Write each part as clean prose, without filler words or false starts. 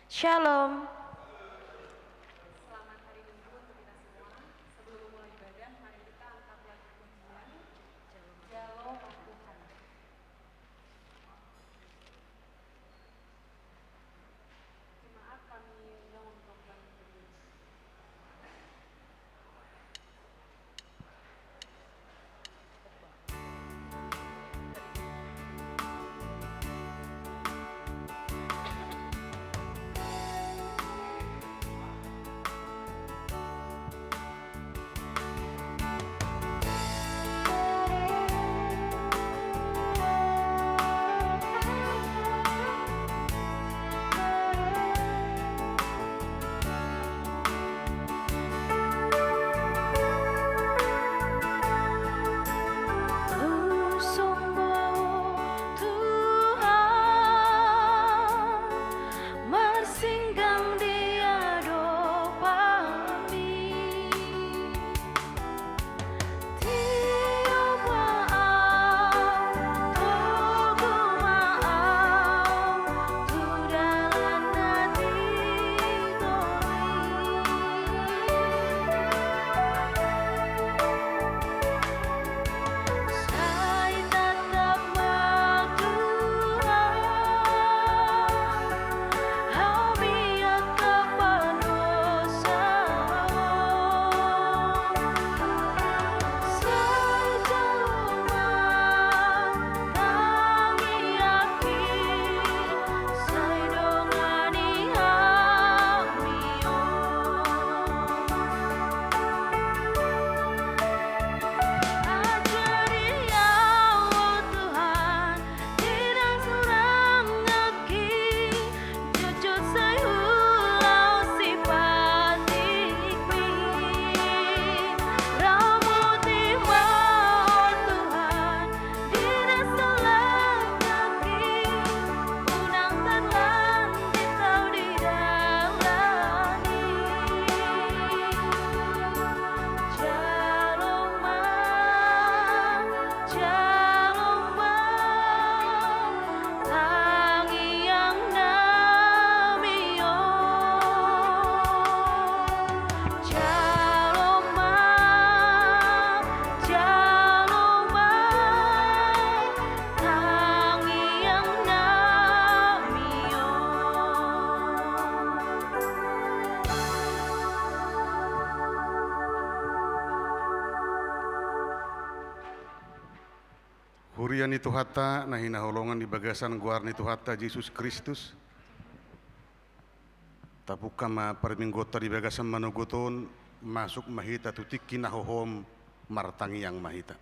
Shalom. Selamat hari Minggu untuk kita semua. Sebelum memulai ibadah, mari kita angkat lagu pujian Jalo Tuhan. Jemaat kami undang untuk berdiri. Hurian itu hatta nahina holongan di bagasan guarni itu hatta Yesus Kristus. Tapukama parminggota di bagasan manuguton masuk mahita tutiki nahohom martangi yang mahita.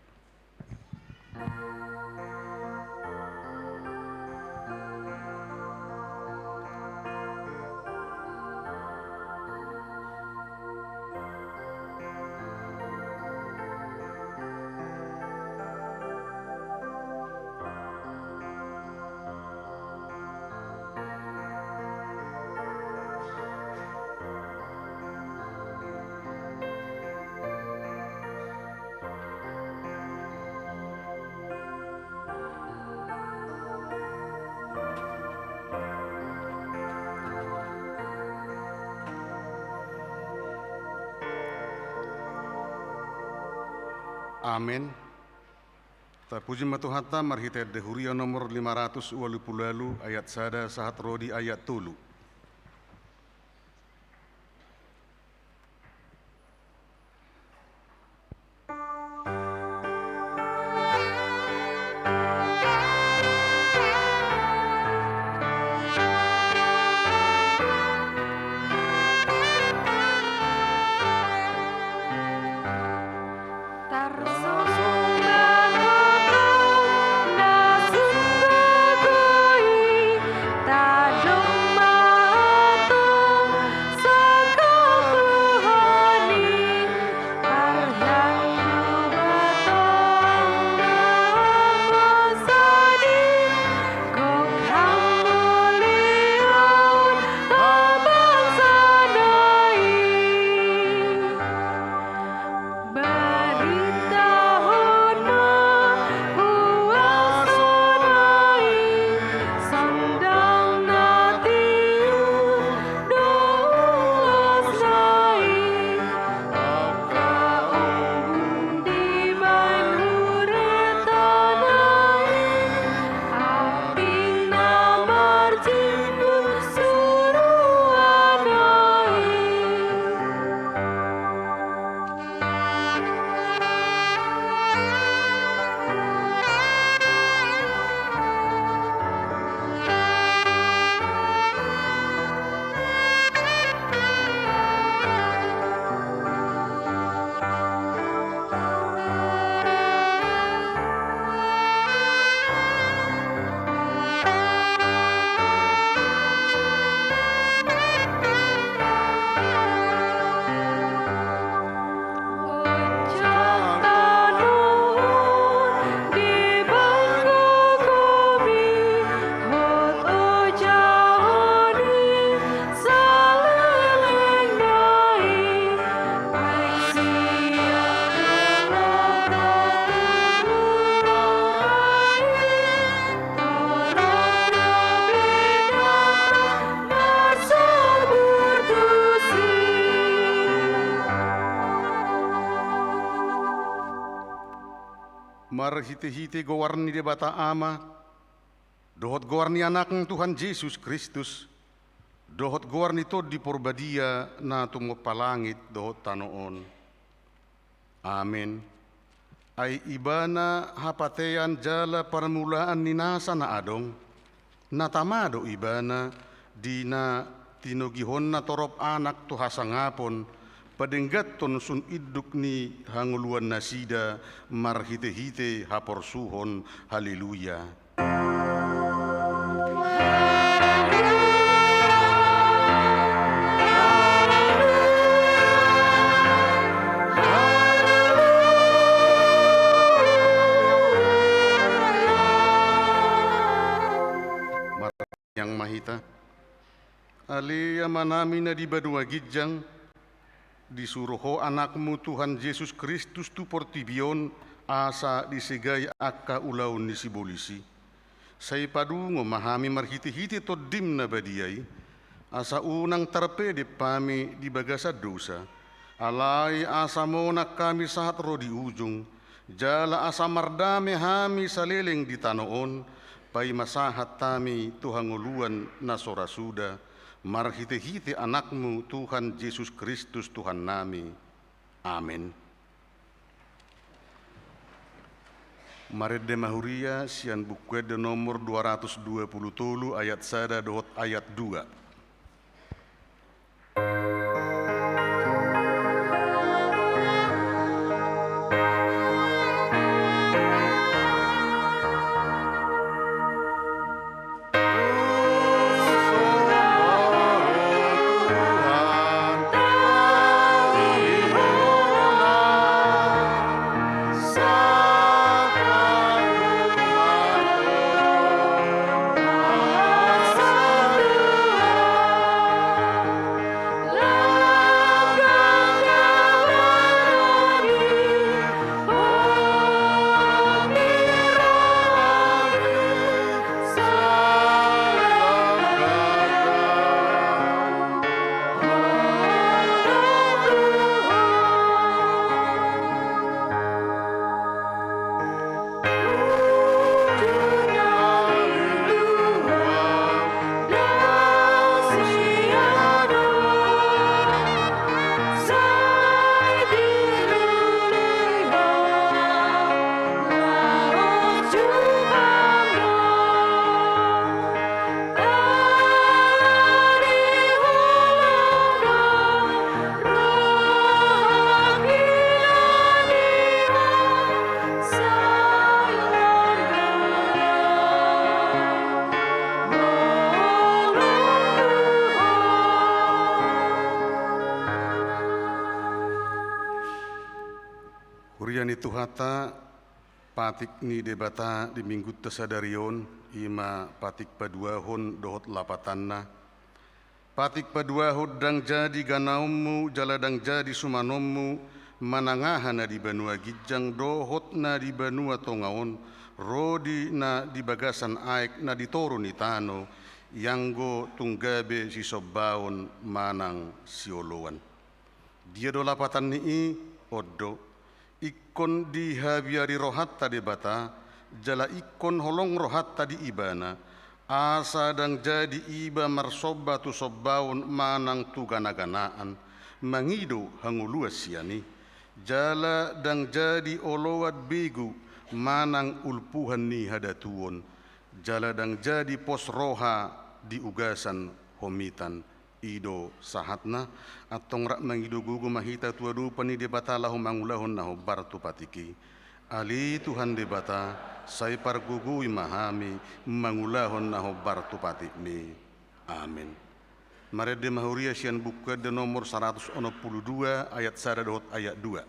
Amin. Terpuji Tuhan marhita dehuria nomor 580 ayat sada sahat rodi ayat tulu. Tadong marhite-hite gowarni de bata ama, dohot gowarni anak Tuhan Yesus Kristus, dohot gowarni to di porbadia na tumo palangit dohot tanoon. Amin. Ay ibana hapatean jala permulaan ninasa na adong, natamado ibana di na tinugihon na torop anak to hasangapon, padenggat ton sun iduk ni hanguluan nasida marhite-hite haporsuhon. Haleluya. Yang mahita alia manami na di badua gijang disuruho anakmu Tuhan Yesus Kristus tu portibion asa disegay akka ulaun ni sibolisi say padungo mahami marhiti-hiti to dim na badiyay asa unang tarpede pami di bagasa dosa alay asa mo na kami sahat ro di ujung jala asa mardame hami saleleng di tanoon pay masahat tami tuhanguluan na sorasuda marhite-hite anakmu Tuhan Yesus Kristus Tuhan nami. Amin. Maredde mahuria sian bukwede nomor 220 ayat 1 dohot ayat 2. Huriani tuhata patik ni debata di minggu tesadarion ima patik paduahon dohot lapatanna patik paduahon dang jadi ganaummu jaladang jadi sumanommu manangahan na di banua gijang dohot na di banua tongaon rodi na di bagasan aek na di toro ni tano yanggo tunggabe si sobaon manang sioloan dia do lapatan ni odo ikon di habiari rohat tadi bata jala ikon holong rohat tadi ibana asa dang jadi iba marsoba tu sobaun manang tu gana-ganaan mangido hangulua siani jala dang jadi olowat begu manang ulpuhan ni hadatuon jala dang jadi pos roha di ugasan homitan ido sahatna atong rak mangido gugu mahita tuadu pani debata lahu mangulahon naho bartu patiki ali Tuhan debata sai pargugui mahami mangulahon naho bartu patimi. Amin. Marede mahuria sian buku de nomor 162 ayat 1 dohot ayat 2.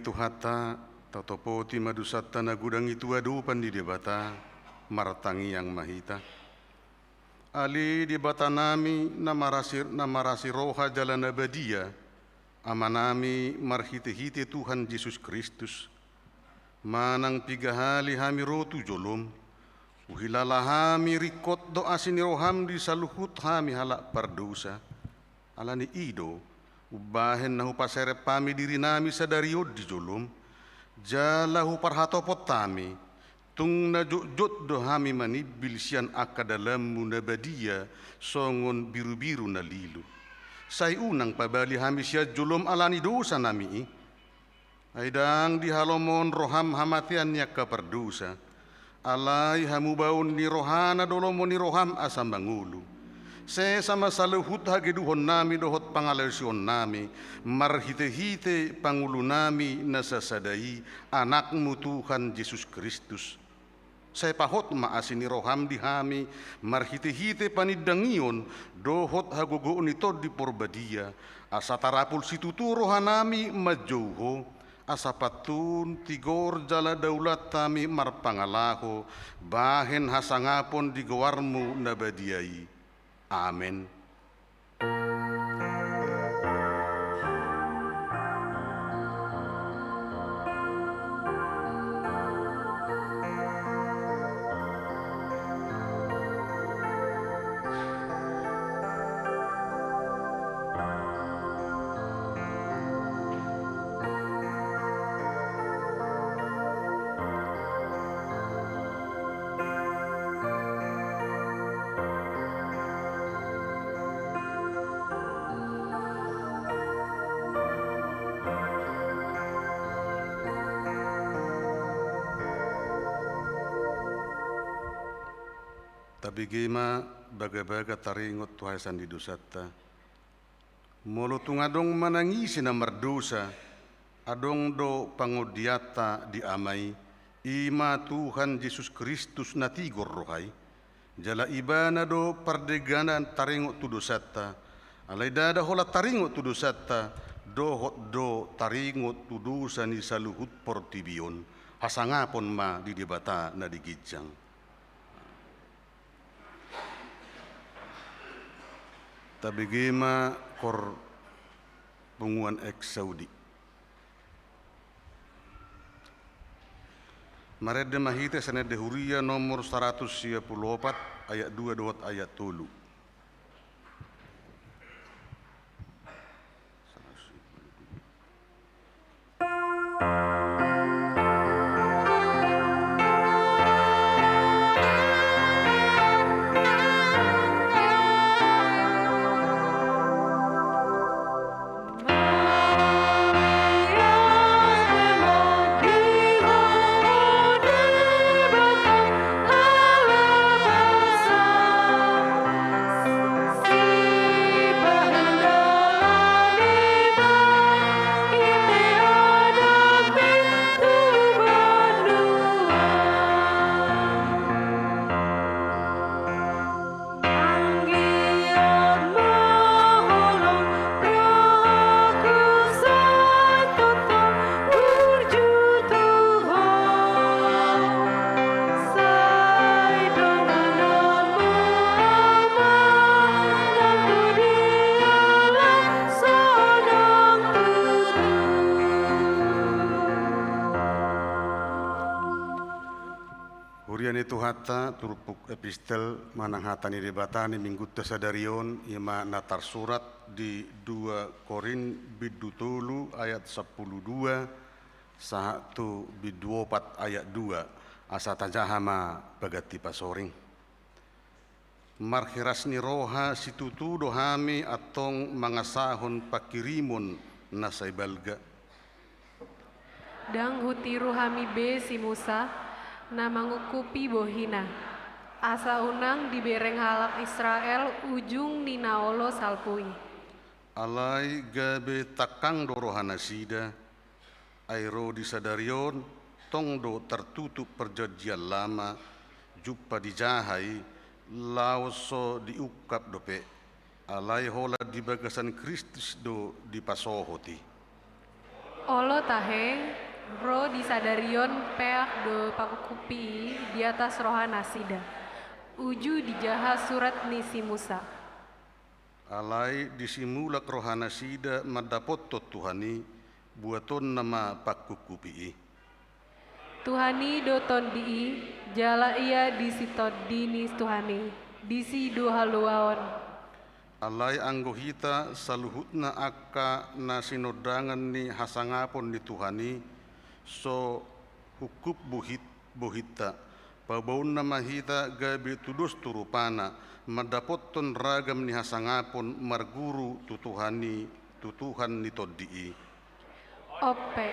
Tuhata, tatopoti madusata nagudang itu adupan di debata, martangi yang mahita. Ali debata nami namarasi roha jalan abadia, amanami marhite-hite Tuhan Yesus Kristus. Manang pigahali hami rotu jolom, uhilala hami rikot doa sini roham di saluhut hami halak pardosa. Alani ido, ubahen nahu pasere pami diri nami sadariod di jolom, jalahu parhatopot tami, tung na jot do hami manibil sian akadalam munabadia songon biru-biru na lilu. Say unang pabali hami siya jolom alani dosa nami, aidang di halomon roham hamatian niya kapardosa, alay hamubaon ni rohana dolomon ni roham asam mangulu. Se sama saluhut hageduhon nami dohot pangalasyon nami, marhite-hite pangulo nami nasasadai anakmu Tuhan Yesus Kristus. Saya pahot maasin ni roham di hami, marhite-hite panidangion dohot hagogoon ito di porbadia, asa tarapul situtu rohanami majouho, asa patun tigor jala daulat tami marpangalaho, bahen hasangapon di gawarmu nabadiai. Amin. Tabigima baga-baga taringot Tuhan sandi dosata. Molutung adong manangisi na mardosa, adong do pangudiata di amai, ima Tuhan Yesus Kristus na tigor rohay. Jala ibana do pardeganan taringot tu dosata, alay dada hola taringot tu dosata, dohot do taringot tu dosa ni saluhut portibion, hasangapon ma di debata na digijang. Tabigima kor punguan ex Saudi. Marede mahite sanede huria nomor 164 ayat 2 dohot ayat 3. Huriani Tuhata turupuk epistel mananghatani debatani minggu tasadarion ima natar surat di 2 Korin bidutulu ayat 12 sahatu biduopat ayat 2 asa tajahama bagati pasoring. Marhirasni roha situtu dohami atong mangasahon pakirimon nasaibalga. Dang hutiru hami be si Musa, na mangukupi bohina. Asa unang dibereng halak Israel ujung ninaolo salpui. Alai gabe takang dorohana sida, airo di sadarion, tongdo tertutup perjanjian lama, jumpa dijahai, lauso diukap dope, alai hola di bagasan Kristus do dipasohoti. Olo tahe, ro disadarion peak de pakukupi di atas rohana sida. Uju dijaha surat nisi Musa. Alai disimulak rohana sida madapot Tuhani buaton nama pakukupi. Tuhani doton dii, jala ia disitod dinis Tuhani, disi dua haluaon. Alai anggohita saluhutna akka na sinodangan ni hasangapon ni Tuhani so hukup buhita pabaun nama hita gabi tudus turupana madapotton ragam ni hasangapon marguru tutuhan ni todii. Ope,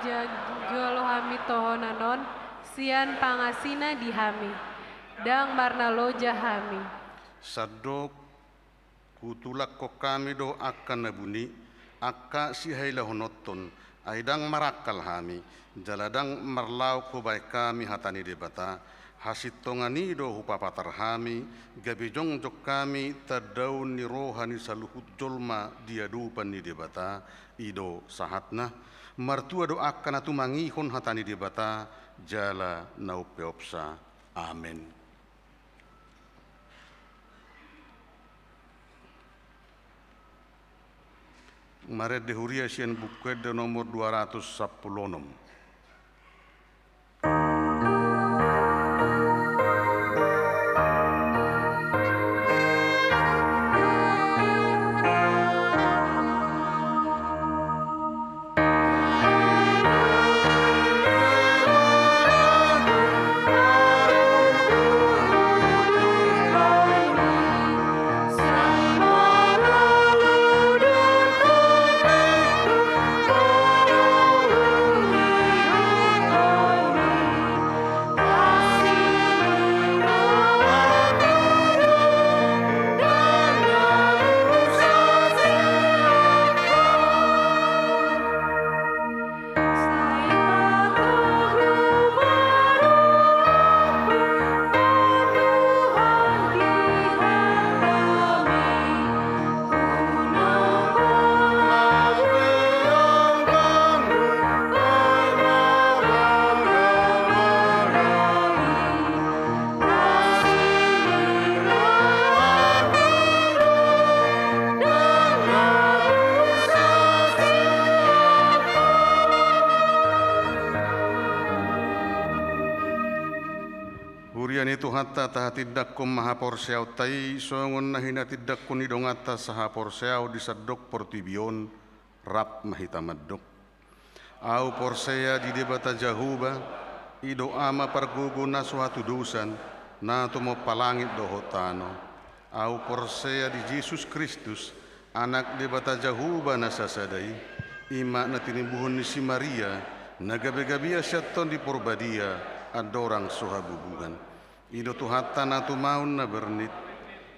jalo hami tohonanon, sian pangasina dihami, dang marna loja hami. Sadok kutulak ko kami do akka nabuni akka si hayla honotton aidang marakal hami jaladang marlau ko bay kami hatani debata hasitongani do hupapatar hami gabi jongjok kami tadaun ni rohani saluhut jolma diadupan ni debata ido sahatna martua do akka natumangihon hatani debata jala naupeopsa. Amin. Maret de Huria sian bukuet de nomor 216. Hurian itu hatta tahatidak kum maha porseau tai songon nahina tidak kuni dongata saha porseau disadok portibion rap mahita madok. Au porsea di debata jahuba ido ama parguguna suatu dusan na tumo palangit dohotano. Au porsea di Yesus Kristus anak debata jahuba nasasadai ima na tinimbuhon ni si Maria nagabe-gabia syatton di porbadia adorang sohabubuhan. Ido tuhata na tumaun na bernit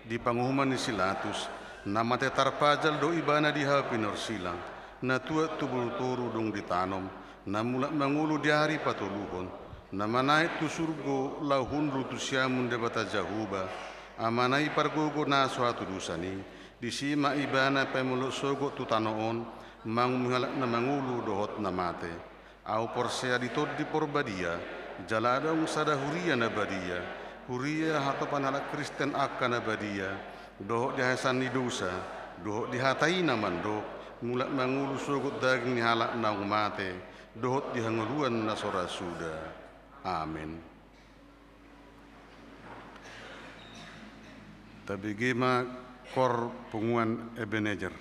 di panguhuman ni Silatus na matetar pajal do ibana di hapinor silang na tua tubul turu dong ditanom na mula mangulu di hari patuluhon na manai tu surgo lahun rutu siamun debata jahuba amanai pargogo na suatu dusani di sima ibana pemuluk sogo tu tanoon mangumuhalak na mangulu dohot na mate au porsea ditod di porbadia jaladong sada huria na badia huria hatopan anak Kristen akan na badia dohot dihasan ni dosa dohot dihatai na mandok mulak mangulu sogot daging ni halak na umate dohot dihanguluan na sora suda. Amin. Tabigima kor punguan Ebenezer.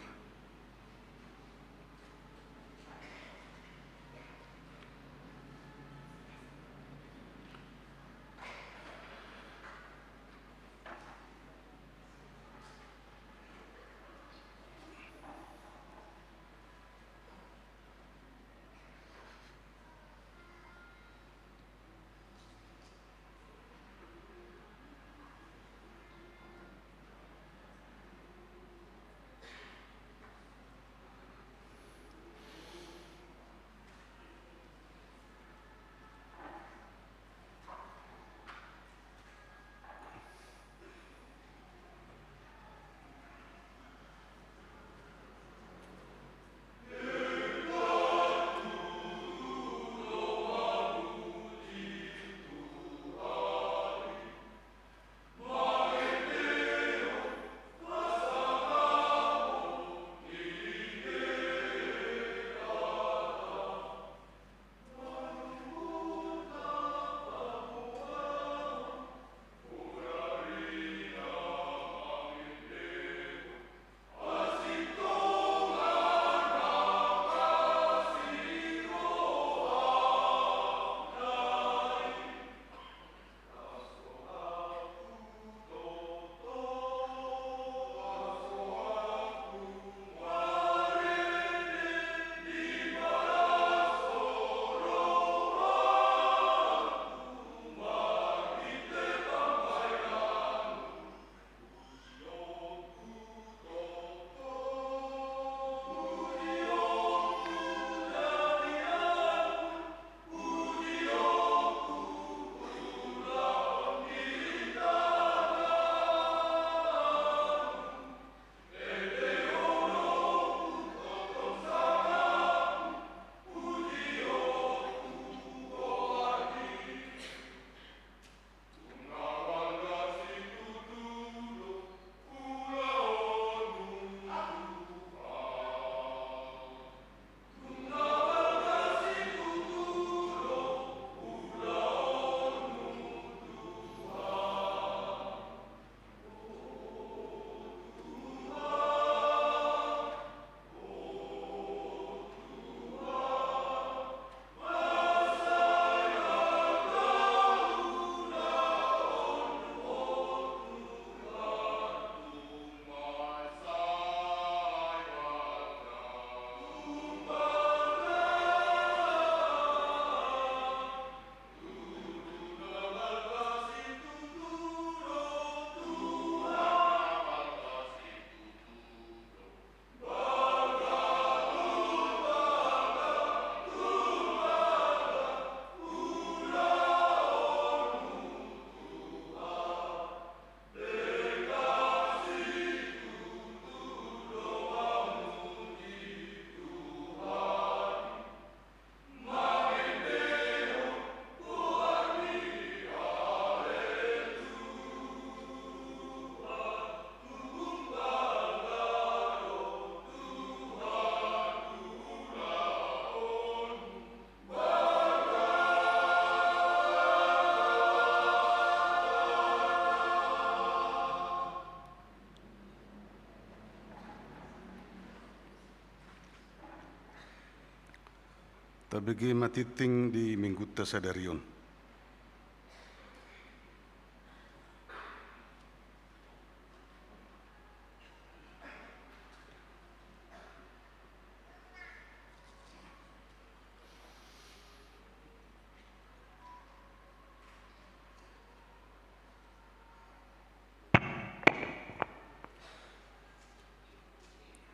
tabegi matiting di minggu tasadarion.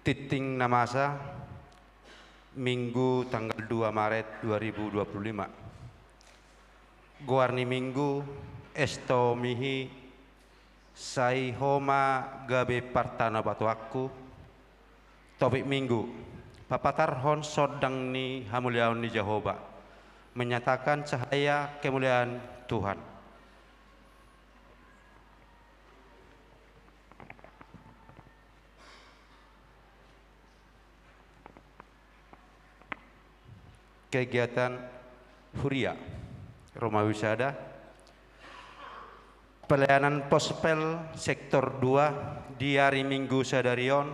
Titing Namasa, Minggu tanggal 2 Maret 2025. Guarni Minggu, Esto Mihi, Sai Homa Gabe Partana Batuaku, Topik Minggu, Papatar Hon Sodang ni Hamuliaun ni Jehovah, menyatakan cahaya kemuliaan Tuhan. Kegiatan Huria Roma Wisada, pelayanan pospel sektor 2 di hari Minggu Sadarion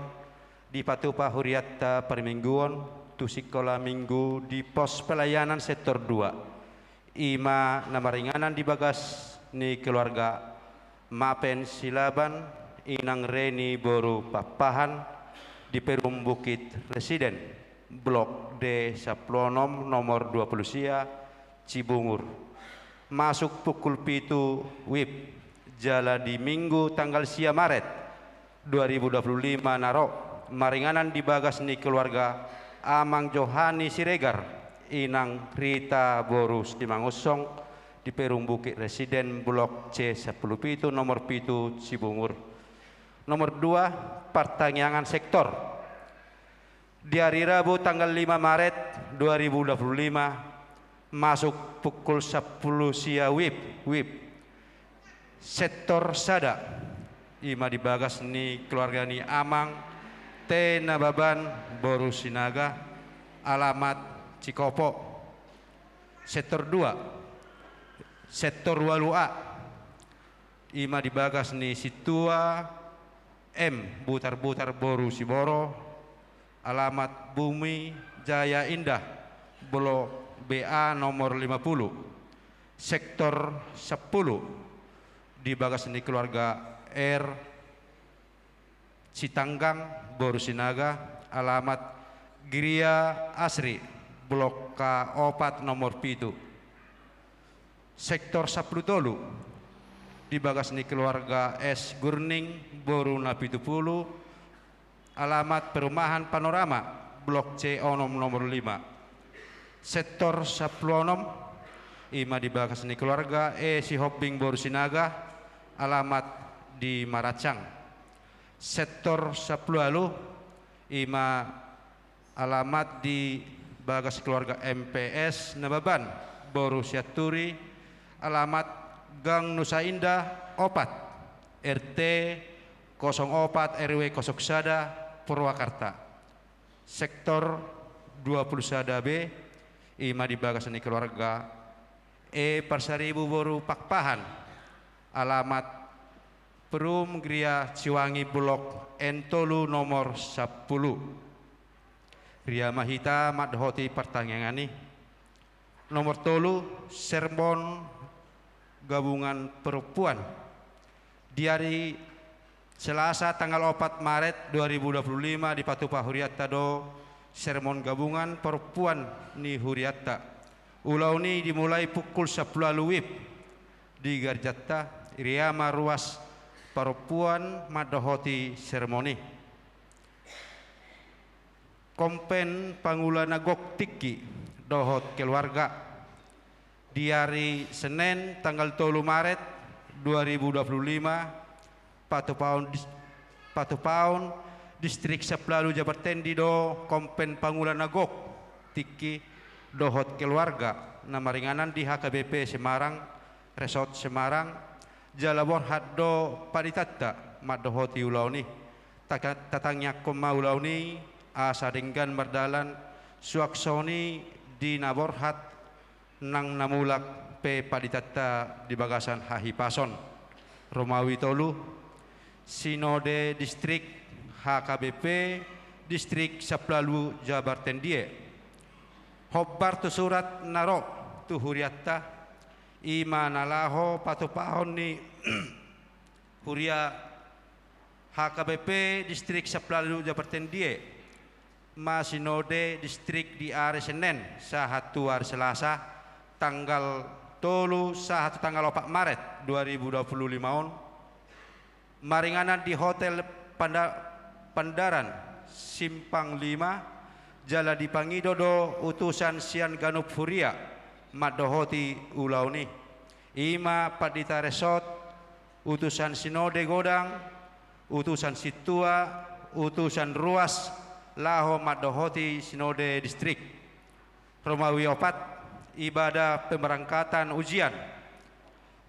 di Patupa Huriatta Permingguon tu sikola Minggu di pos pelayanan sektor 2 ima nama ringanan di bagas ni keluarga Mapen Silaban Inang Reni Boru Papahan di Perum Bukit Residen Blok D Saplonom nomor 20 Sia Cibungur. Masuk pukul pitu WIB jala di Minggu tanggal sia Maret 2025 narok maringanan di bagas ni keluarga Amang Johani Siregar Inang Rita Borus di Mangusong di Perum Bukit Residen Blok C 10 pitu nomor pitu Cibungur. Nomor 2 pertanyaan sektor di hari Rabu tanggal 5 Maret 2025 masuk pukul 10 sia WIB sektor Sada ima di bagas ni keluarga ni Amang T Nababan Boru Sinaga alamat Cikopo. Sektor 2 sektor Walua ima di bagas ni Situa M Butar-Butar Boru Siboro alamat Bumi Jaya Indah Blok BA nomor 50. Sektor 10 di bagas ni keluarga R Citanggang Boru Sinaga alamat Giria Asri Blok K4 nomor 7. Sektor 10 Tolu di bagas ni keluarga S Gurning Boru Napitupulu alamat Perumahan Panorama Blok C Onom nomor 5. Sektor 10 ima di bagas ni keluarga Si Hobbing Boru Sinaga alamat di Maracang. Sektor 10 Alu ima alamat di bagas keluarga MPS Nababan Boru Siaturi alamat Gang Nusa Indah Opat RT 04 RW 01 Purwakarta. Sektor 20 Sada B ima di bagas ni keluarga Parsaribu Boru Pakpahan alamat Perum Gria Ciwangi Blok N3 nomor 10. Ria Mahita Madhoti pertanyaan nomor 3 Sermon Gabungan Perempuan di hari Selasa tanggal 4 Maret 2025 di Patupa Huriatta do sermon gabungan perempuan ni Huriatta. Ulau ni dimulai pukul 10 WIB di Garjatta Iriama ruas perempuan madohoti seremoni. Kompen Pangulana Gok Tiki dohot keluarga di hari Senin tanggal 3 Maret 2025 Patupaun distrik Seplalu Jabarten di do Kompen Pangulana Gok Tiki dohot keluarga nama ringanan di HKBP Semarang Resort Semarang Jalabon Haddo Paditatta Madohoti Ulauni tatangnya koma Ulauni asa dengan berdalan suaksoni di Naborhat nang namulak P Paditatta di bagasan Hahipason Romawi Tolu Sinode Distrik HKBP Distrik Seplalu Jabarten Die hobbar tu surat naro tu huriatta ima nalaho patupahon ni huria HKBP distrik Saplalu Jabarten Die masinode distrik di hari Senin sahatu hari Selasa tanggal tolu sahatu tanggal 4 Maret 2025 maringanan di Hotel Pandaran Simpang 5 Jala di Pangidodo utusan Sian Ganup Furia Madohoti Ulauni Ima Padita Resort utusan Sinode Godang utusan Situa utusan Ruas Laho Madohoti Sinode Distrik Romawi 4 ibadah pemberangkatan ujian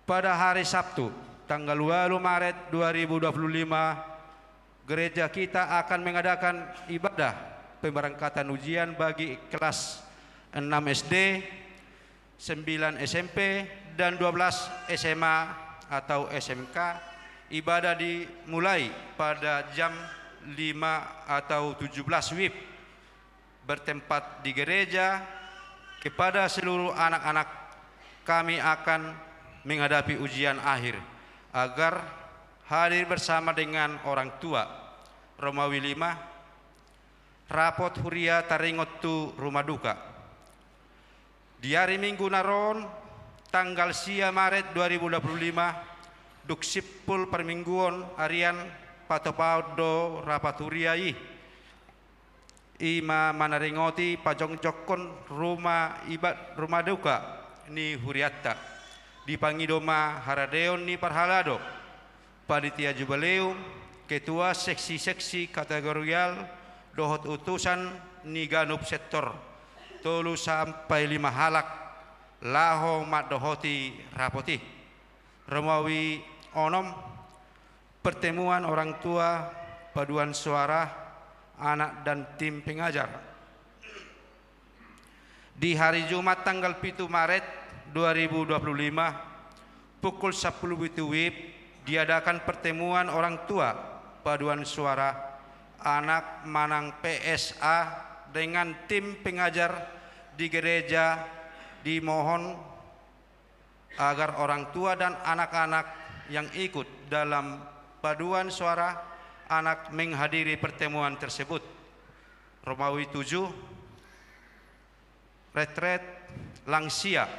pada hari Sabtu tanggal 8 Maret 2025 gereja kita akan mengadakan ibadah pemberangkatan ujian bagi kelas 6 SD, 9 SMP dan 12 SMA atau SMK. Ibadah dimulai pada jam 5 atau 17 WIB bertempat di gereja. Kepada seluruh anak-anak kami akan menghadapi ujian akhir agar hadir bersama dengan orang tua. Romawi 5 rapot huria taringot tu rumah duka di hari Minggu naron tanggal sia Maret 2025 duksipul permingguan harian patopaudo rapat huriai ima manaringoti pajong-jokon rumah duka ni huriatta di Pangidoma Haradeon ni Parhalado Panitia Jubileum Ketua Seksi-Seksi Kategorial Dohot Utusan ni Ganup Sektor Tolu sampai 5 halak Laho Madohoti Rapoti Romawi Onom pertemuan orang tua paduan suara anak dan tim pengajar di hari Jumat tanggal 7 Maret 2025 pukul 10 WIB diadakan pertemuan orang tua paduan suara anak Manang PSA dengan tim pengajar di gereja. Dimohon agar orang tua dan anak-anak yang ikut dalam paduan suara anak menghadiri pertemuan tersebut. Romawi 7 retret langsia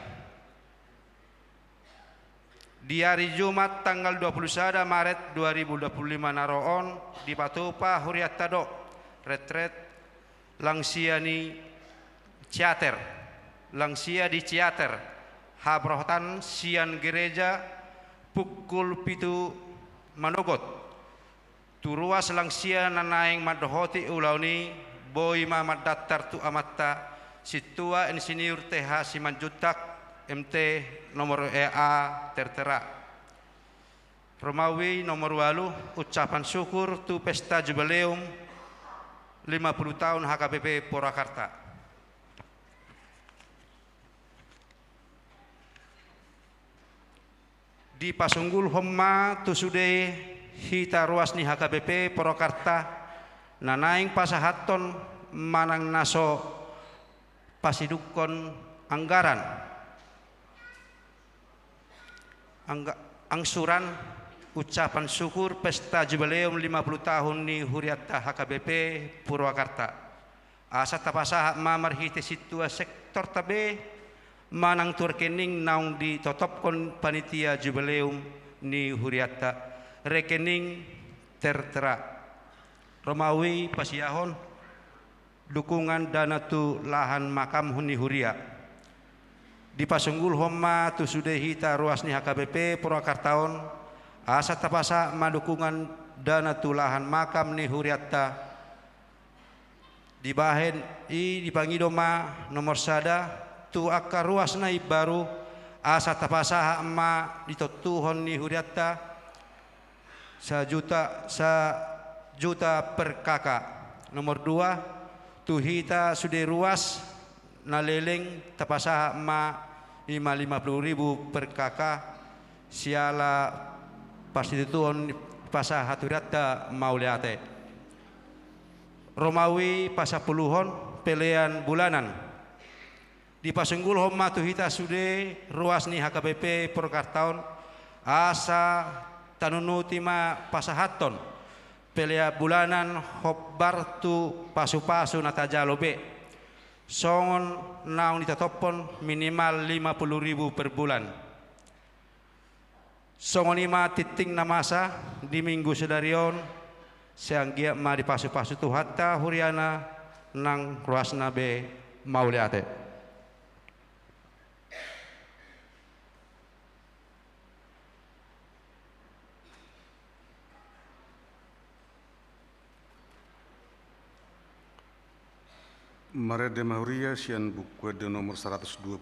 di hari Jumat tanggal 21 Maret 2025 naroon di Patupa Huriattado retret langsia ni Ciater langsia di Ciater Habrohtan sian gereja pukul 7 manogot turuas langsia nanaing madohoti ulauni boy mamat datar tu amatta situa insinyur TH Simanjutak MT nomor EA tertera. Romawi nomor 8 ucapan syukur tu pesta jubileum 50 tahun HKBP Purwakarta. Di Pasunggul Homma tu sude hita ruas ni HKBP Purwakarta nanaing pasahaton manang naso pasidukon anggaran angsuran ucapan syukur pesta jubileum 50 tahun ni huriatta HKBP Purwakarta asa tapasa mamarhite situa sektor tabe manang turkening naung ditotopkon panitia jubileum ni huriatta rekening tertera Romawi pasiahon dukungan dana tu lahan makam huni huria di Pasunggul Homma tu sudehi ta ruas ni HKBP Purwakartaon asa tapasa madukungan dana tu lahan makam ni huriatta di bahen di Pangidoma nomor sada tu akar ruas nai baru asa tapasa ma ditotuhon ni huriatta sajuta per kakak. Nomor 2 tu hita sudah ruas naleleng tapasa ma 50.000 per kakak siala pastitutuhon pasah haturiatta mauliate. Romawi pasapuluhon pelean bulanan di pasunggul homma tuhita sude ruas ni HKBP Purwakartaun asa tanunutima pasahaton pelea bulanan hobbartu pasu-pasu natajalobe songon naung ditatopon minimal 50.000 per bulan. Songon ima titing namasa di minggu sedarion seanggia ma di pasu-pasu tu hatta huriana nang ruasna be mauliate. Marede Mahuria sian buku de nomor 125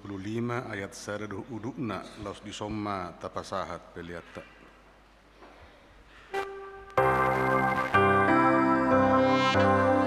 ayat 1 udukna laus disomma tapasahat peliata. Ayah sirah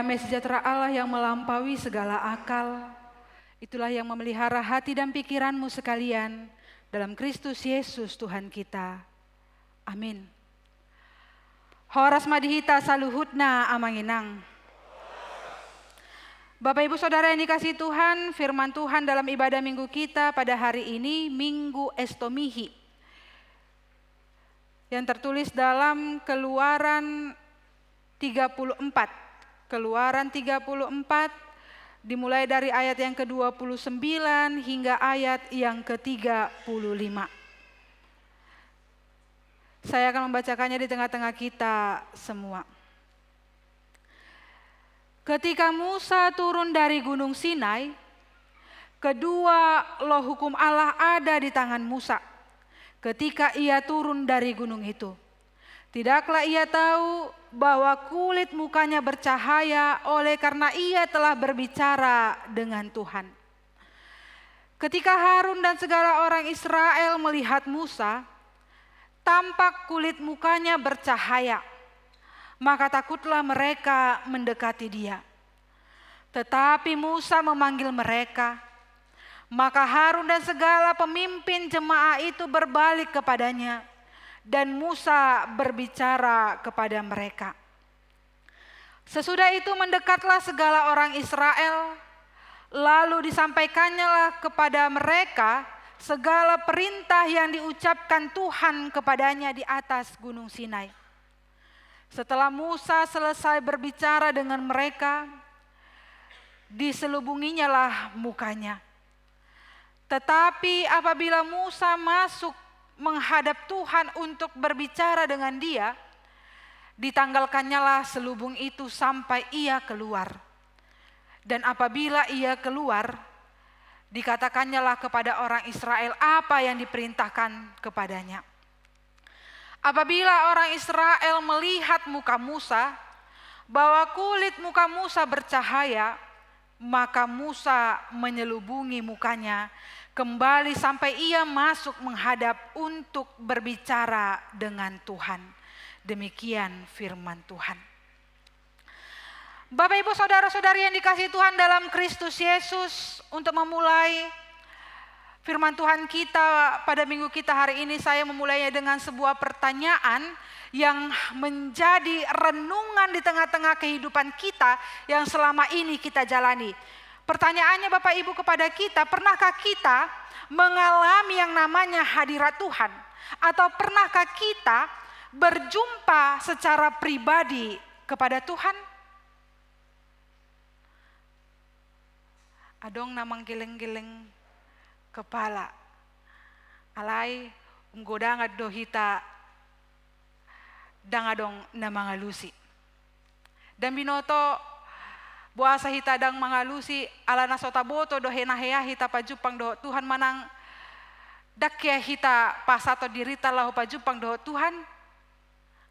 damai sejahtera Allah yang melampaui segala akal, itulah yang memelihara hati dan pikiranmu sekalian dalam Kristus Yesus Tuhan kita. Amin. Horas madihita saluhutna amanginang. Bapak Ibu Saudara yang dikasihi Tuhan, firman Tuhan dalam ibadah minggu kita pada hari ini, Minggu Estomihi, yang tertulis dalam Keluaran 34. Keluaran 34 dimulai dari ayat yang ke-29 hingga ayat yang ke-35. Saya akan membacakannya di tengah-tengah kita semua. Ketika Musa turun dari Gunung Sinai, kedua loh hukum Allah ada di tangan Musa. Ketika ia turun dari gunung itu, tidaklah ia tahu bahwa kulit mukanya bercahaya oleh karena ia telah berbicara dengan Tuhan. Ketika Harun dan segala orang Israel melihat Musa, tampak kulit mukanya bercahaya, maka takutlah mereka mendekati dia. Tetapi Musa memanggil mereka, maka Harun dan segala pemimpin jemaah itu berbalik kepadanya. Dan Musa berbicara kepada mereka. Sesudah itu mendekatlah segala orang Israel, lalu disampaikannya lah kepada mereka segala perintah yang diucapkan Tuhan kepadanya di atas Gunung Sinai. Setelah Musa selesai berbicara dengan mereka, diselubunginya lah mukanya. Tetapi apabila Musa masuk menghadap Tuhan untuk berbicara dengan dia, ditanggalkannya lah selubung itu sampai ia keluar. Dan apabila ia keluar, dikatakannya lah kepada orang Israel apa yang diperintahkan kepadanya. Apabila orang Israel melihat muka Musa, bahwa kulit muka Musa bercahaya, maka Musa menyelubungi mukanya kembali sampai ia masuk menghadap untuk berbicara dengan Tuhan. Demikian firman Tuhan. Bapak Ibu Saudara-saudari yang dikasihi Tuhan dalam Kristus Yesus, untuk memulai firman Tuhan kita pada minggu kita hari ini, saya memulainya dengan sebuah pertanyaan yang menjadi renungan di tengah-tengah kehidupan kita yang selama ini kita jalani. Pertanyaannya Bapak Ibu kepada kita, pernahkah kita mengalami yang namanya hadirat Tuhan? Atau pernahkah kita berjumpa secara pribadi kepada Tuhan? Adong namang geleng-geleng kepala. Alai unggodang dohita dangadong namang alusi. Dan binoto buasa hita dang mangalusi ala nasota boto do henahea hita pajupang do Tuhan manang dakya hita pasato dirita lahu pajupang do Tuhan.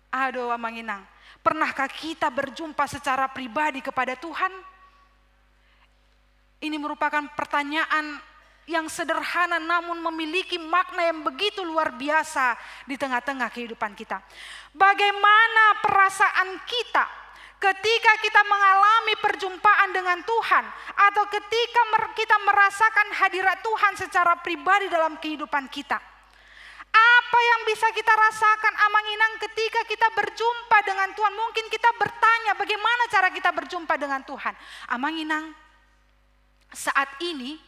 Ado amanginang, pernahkah kita berjumpa secara pribadi kepada Tuhan? Ini merupakan pertanyaan yang sederhana namun memiliki makna yang begitu luar biasa di tengah-tengah kehidupan kita. Bagaimana perasaan kita ketika kita mengalami perjumpaan dengan Tuhan, atau ketika kita merasakan hadirat Tuhan secara pribadi dalam kehidupan kita? Apa yang bisa kita rasakan amanginang ketika kita berjumpa dengan Tuhan? Mungkin kita bertanya, bagaimana cara kita berjumpa dengan Tuhan? Amanginang, saat ini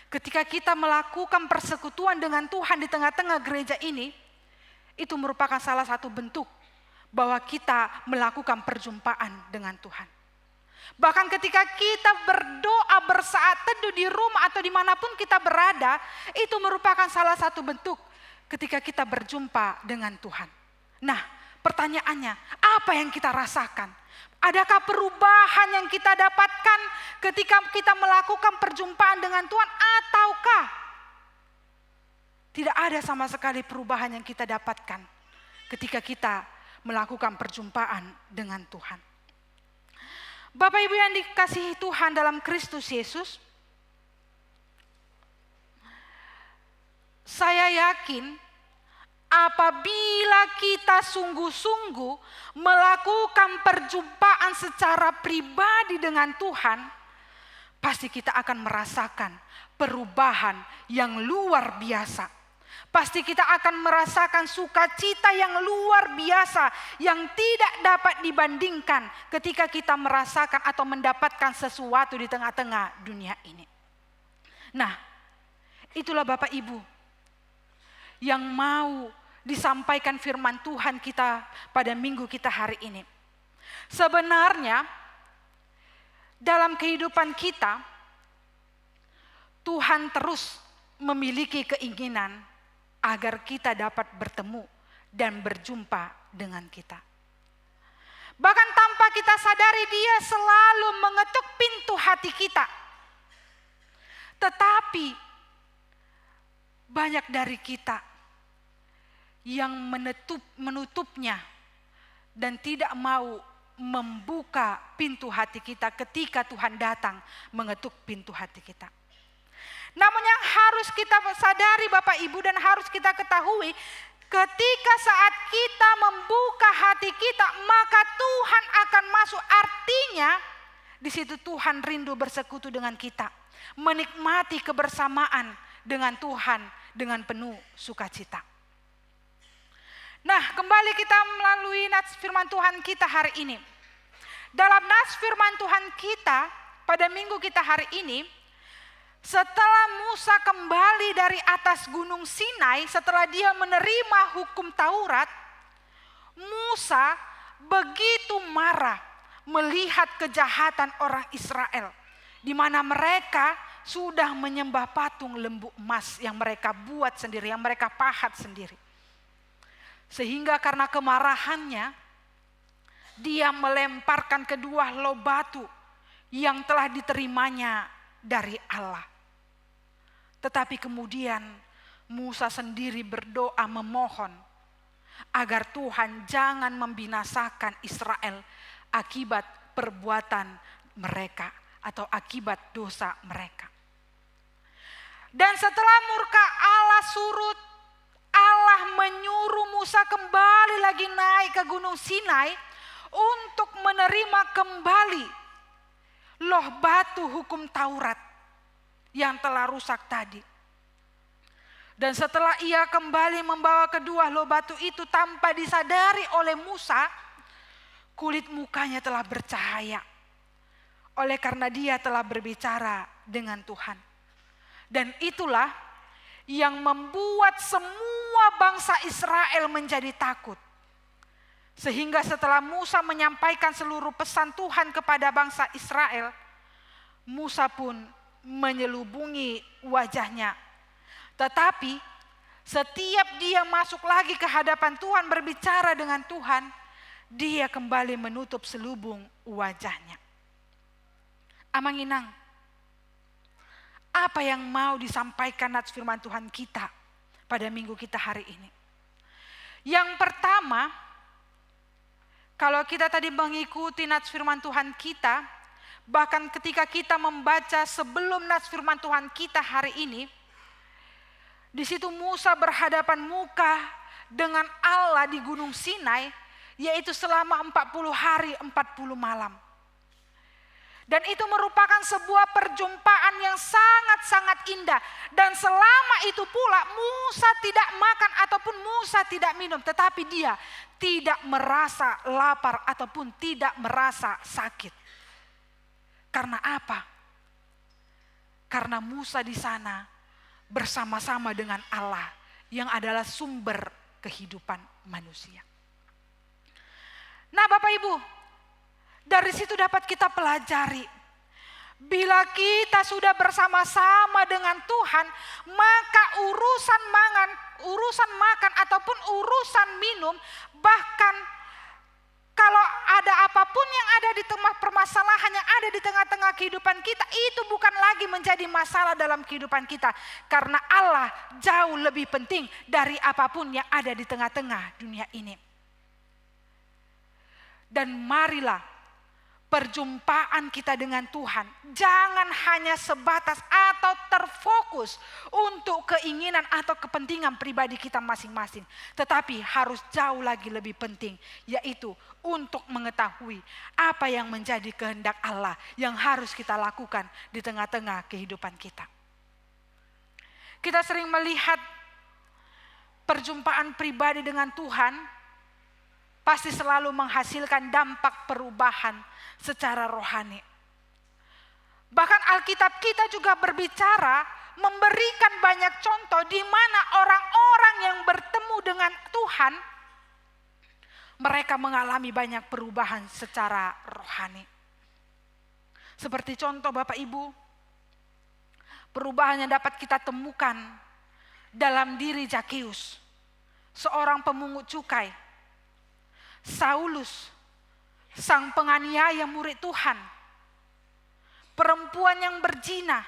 ketika kita melakukan persekutuan dengan Tuhan di tengah-tengah gereja ini, itu merupakan salah satu bentuk bahwa kita melakukan perjumpaan dengan Tuhan. Bahkan ketika kita berdoa bersaat teduh di rumah atau dimanapun kita berada, itu merupakan salah satu bentuk ketika kita berjumpa dengan Tuhan. Nah, pertanyaannya, apa yang kita rasakan? Adakah perubahan yang kita dapatkan ketika kita melakukan perjumpaan dengan Tuhan, ataukah tidak ada sama sekali perubahan yang kita dapatkan ketika kita melakukan perjumpaan dengan Tuhan? Bapak Ibu yang dikasihi Tuhan dalam Kristus Yesus, saya yakin apabila kita sungguh-sungguh melakukan perjumpaan secara pribadi dengan Tuhan, pasti kita akan merasakan perubahan yang luar biasa. Pasti kita akan merasakan sukacita yang luar biasa yang tidak dapat dibandingkan ketika kita merasakan atau mendapatkan sesuatu di tengah-tengah dunia ini. Nah, itulah Bapak Ibu yang mau disampaikan firman Tuhan kita pada minggu kita hari ini. Sebenarnya dalam kehidupan kita, Tuhan terus memiliki keinginan agar kita dapat bertemu dan berjumpa dengan kita. Bahkan tanpa kita sadari, Dia selalu mengetuk pintu hati kita. Tetapi banyak dari kita yang menutupnya dan tidak mau membuka pintu hati kita ketika Tuhan datang mengetuk pintu hati kita. Namun yang harus kita sadari Bapak Ibu dan harus kita ketahui, ketika saat kita membuka hati kita, maka Tuhan akan masuk. Artinya di situ Tuhan rindu bersekutu dengan kita, menikmati kebersamaan dengan Tuhan dengan penuh sukacita. Nah, kembali kita melalui nats firman Tuhan kita hari ini. Dalam nats firman Tuhan kita pada minggu kita hari ini, setelah Musa kembali dari atas gunung Sinai, setelah dia menerima hukum Taurat, Musa begitu marah melihat kejahatan orang Israel, di mana mereka sudah menyembah patung lembu emas yang mereka buat sendiri, yang mereka pahat sendiri. Sehingga karena kemarahannya, dia melemparkan kedua loh batu yang telah diterimanya dari Allah. Tetapi kemudian Musa sendiri berdoa memohon agar Tuhan jangan membinasakan Israel akibat perbuatan mereka atau akibat dosa mereka. Dan setelah murka Allah surut, Allah menyuruh Musa kembali lagi naik ke gunung Sinai untuk menerima kembali loh batu hukum Taurat yang telah rusak tadi. Dan setelah ia kembali membawa kedua loh batu itu, tanpa disadari oleh Musa, kulit mukanya telah bercahaya. Oleh karena dia telah berbicara dengan Tuhan. Dan itulah yang membuat semua bangsa Israel menjadi takut. Sehingga setelah Musa menyampaikan seluruh pesan Tuhan kepada bangsa Israel, Musa pun menyelubungi wajahnya. Tetapi setiap dia masuk lagi ke hadapan Tuhan, berbicara dengan Tuhan, dia kembali menutup selubung wajahnya. Amanginang, apa yang mau disampaikan nats firman Tuhan kita pada minggu kita hari ini? Yang pertama, kalau kita tadi mengikuti nats firman Tuhan kita, bahkan ketika kita membaca sebelum nats firman Tuhan kita hari ini, di situ Musa berhadapan muka dengan Allah di gunung Sinai, yaitu selama 40 hari 40 malam. Dan itu merupakan sebuah perjumpaan yang sangat-sangat indah. Dan selama itu pula Musa tidak makan ataupun Musa tidak minum, tetapi dia tidak merasa lapar ataupun tidak merasa sakit. Karena apa? Karena Musa di sana bersama-sama dengan Allah yang adalah sumber kehidupan manusia. Nah Bapak Ibu, dari situ dapat kita pelajari, bila kita sudah bersama-sama dengan Tuhan, maka urusan makan ataupun urusan minum, bahkan kalau ada apapun yang ada di tengah permasalahan yang ada di tengah-tengah kehidupan kita, itu bukan lagi menjadi masalah dalam kehidupan kita. Karena Allah jauh lebih penting dari apapun yang ada di tengah-tengah dunia ini. Dan marilah perjumpaan kita dengan Tuhan jangan hanya sebatas atau terfokus untuk keinginan atau kepentingan pribadi kita masing-masing. Tetapi harus jauh lagi lebih penting, yaitu untuk mengetahui apa yang menjadi kehendak Allah yang harus kita lakukan di tengah-tengah kehidupan kita. Kita sering melihat perjumpaan pribadi dengan Tuhan pasti selalu menghasilkan dampak perubahan secara rohani. Bahkan Alkitab kita juga berbicara, memberikan banyak contoh di mana orang-orang yang bertemu dengan Tuhan, mereka mengalami banyak perubahan secara rohani. Seperti contoh Bapak Ibu, perubahan yang dapat kita temukan dalam diri Zakeus, seorang pemungut cukai, Saulus, sang penganiaya murid Tuhan, perempuan yang berzina,